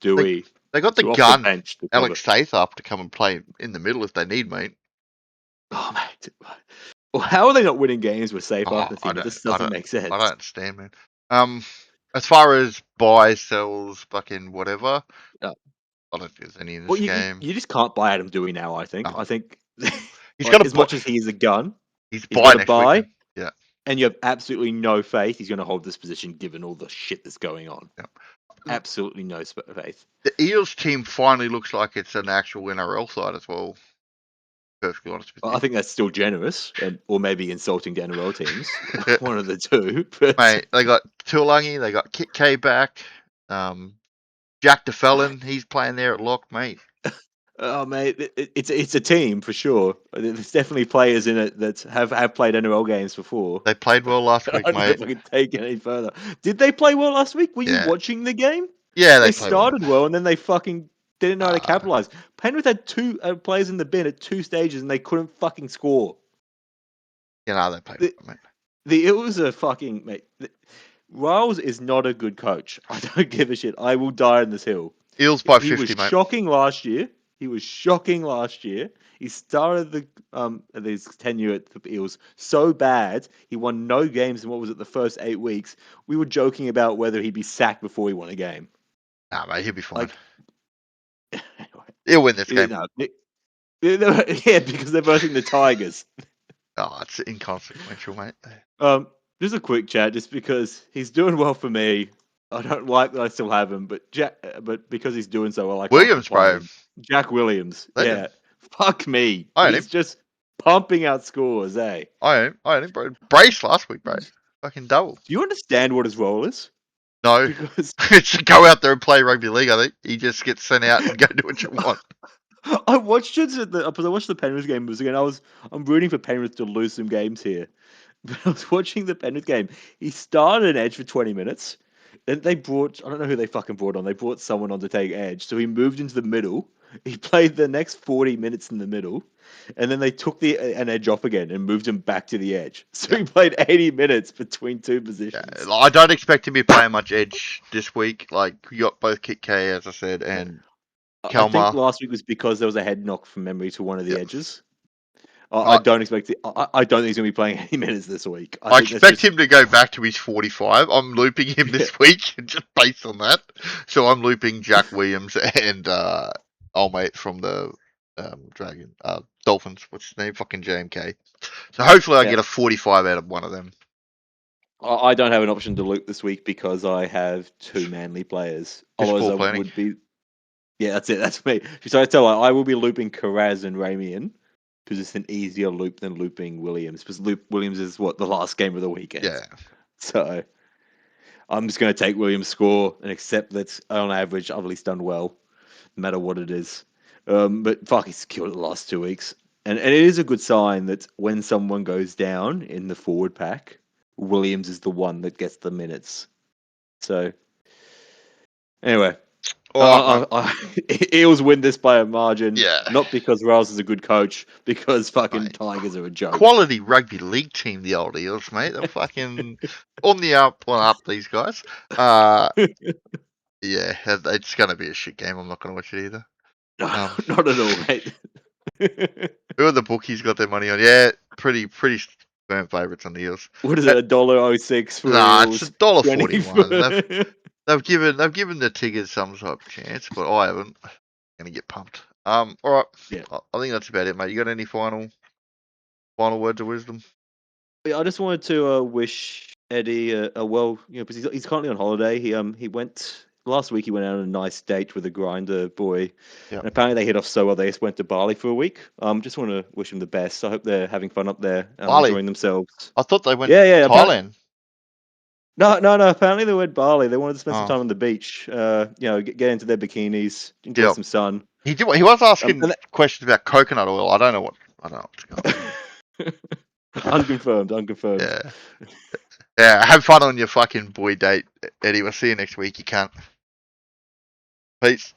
Dewey. They got the gun, Alex Saith up to come and play in the middle if they need, mate. Oh, mate. Well, how are they not winning games with Saith off the team? This doesn't make sense. I don't understand, man. As far as buys, sells, fucking whatever, I don't think there's any in this game. You just can't buy Adam Dewey now, I think. No. I think he's got as much as he is a gun, he's got to buy. Weekend. Yeah. And you have absolutely no faith he's going to hold this position given all the shit that's going on. Yeah. Absolutely no faith. The Eels team finally looks like it's an actual NRL side as well. Perfectly honest with you. I think that's still generous, or maybe insulting to NRL teams. One of the two. But... Mate, they got Tuolangi, they got Kit K back. Jack DeFellon, he's playing there at lock, mate. Oh, mate, it's a team for sure. There's definitely players in it that have played NRL games before. They played well last week, mate. I don't know if I can take it any further. Did they play well last week? Were you watching the game? Yeah, they started well, and then they fucking didn't know how to capitalize. Penrith had two players in the bin at 2 stages, and they couldn't fucking score. You know, they played well, mate. It was a fucking mate. Riles is not a good coach. I don't give a shit. I will die on this hill. Eels by 50, mate. He was shocking last year. He started his tenure at the Eels so bad, he won no games in the first 8 weeks. We were joking about whether he'd be sacked before he won a game. Nah, mate, he'll be fine. He'll win this game. Yeah, because they're versing the Tigers. Oh, it's inconsequential, mate. Just a quick chat, just because he's doing well for me. I don't like that I still have him, but because he's doing so well, I Williams, bro. Jack Williams. Yeah. Fuck me. He's just pumping out scores, eh? I own him, bro. Brace last week, bro. Fucking double. Do you understand what his role is? No. Because... it's to go out there and play rugby league, I think. He just gets sent out and go do what you want. I watched the Penrith game again. I'm rooting for Penrith to lose some games here. But I was watching the Penrith game. He started an edge for 20 minutes. Then I don't know who they fucking brought on. They brought someone on to take edge. So he moved into the middle. He played the next 40 minutes in the middle. And then they took an edge off again and moved him back to the edge. So he played 80 minutes between two positions. Yeah, I don't expect him to be playing much edge this week. Like, you got both Kit K, as I said, and Kalmar. I think last week was because there was a head knock from memory to one of the edges. I don't expect it. I don't think he's going to be playing any minutes this week. I expect him to go back to his 45. I'm looping him this week, just based on that. So I'm looping Jack Williams and old mate from the Dolphins. What's his name? Fucking JMK. So hopefully I get a 45 out of one of them. I don't have an option to loop this week because I have 2 Manly players. Otherwise, I would be. Yeah, that's it. That's me. So I tell her I will be looping Carraz and Ramian because it's an easier loop than looping Williams. Because Williams is the last game of the weekend. Yeah. So I'm just going to take Williams' score and accept that on average I've at least done well, no matter what it is. But fuck, he's killed it the last 2 weeks. And it is a good sign that when someone goes down in the forward pack, Williams is the one that gets the minutes. So, anyway, All right, Eels win this by a margin. Yeah. Not because Riles is a good coach, because fucking Mate. Tigers are a joke. Quality rugby league team, the old Eels, mate. They're fucking on the up, these guys. Yeah, it's going to be a shit game. I'm not going to watch it either. No, not at all, mate. Who are the bookies got their money on? Yeah, pretty firm favourites on the Eels. What is it, $1.06 for Nah, Eels? it's $1.41. $20 They've given the Tigers some type of chance, but I haven't. Gonna get pumped. All right. Yeah. I think that's about it, mate. You got any final words of wisdom? Yeah, I just wanted to wish Eddie a well, because he's currently on holiday. He went last week. He went out on a nice date with a grinder boy, Yep. and apparently they hit off so well. They just went to Bali for a week. Just want to wish him the best. I hope they're having fun up there, Bali? enjoying themselves. I thought they went Yeah, Thailand. No. Apparently they went Bali. They wanted to spend some Oh. time on the beach. Get into their bikinis, enjoy Yep. some sun. He was asking and questions about coconut oil. I don't know what's going on. Unconfirmed. Yeah. Yeah. Have fun on your fucking boy date, Eddie. We'll see you next week. You can't. Peace.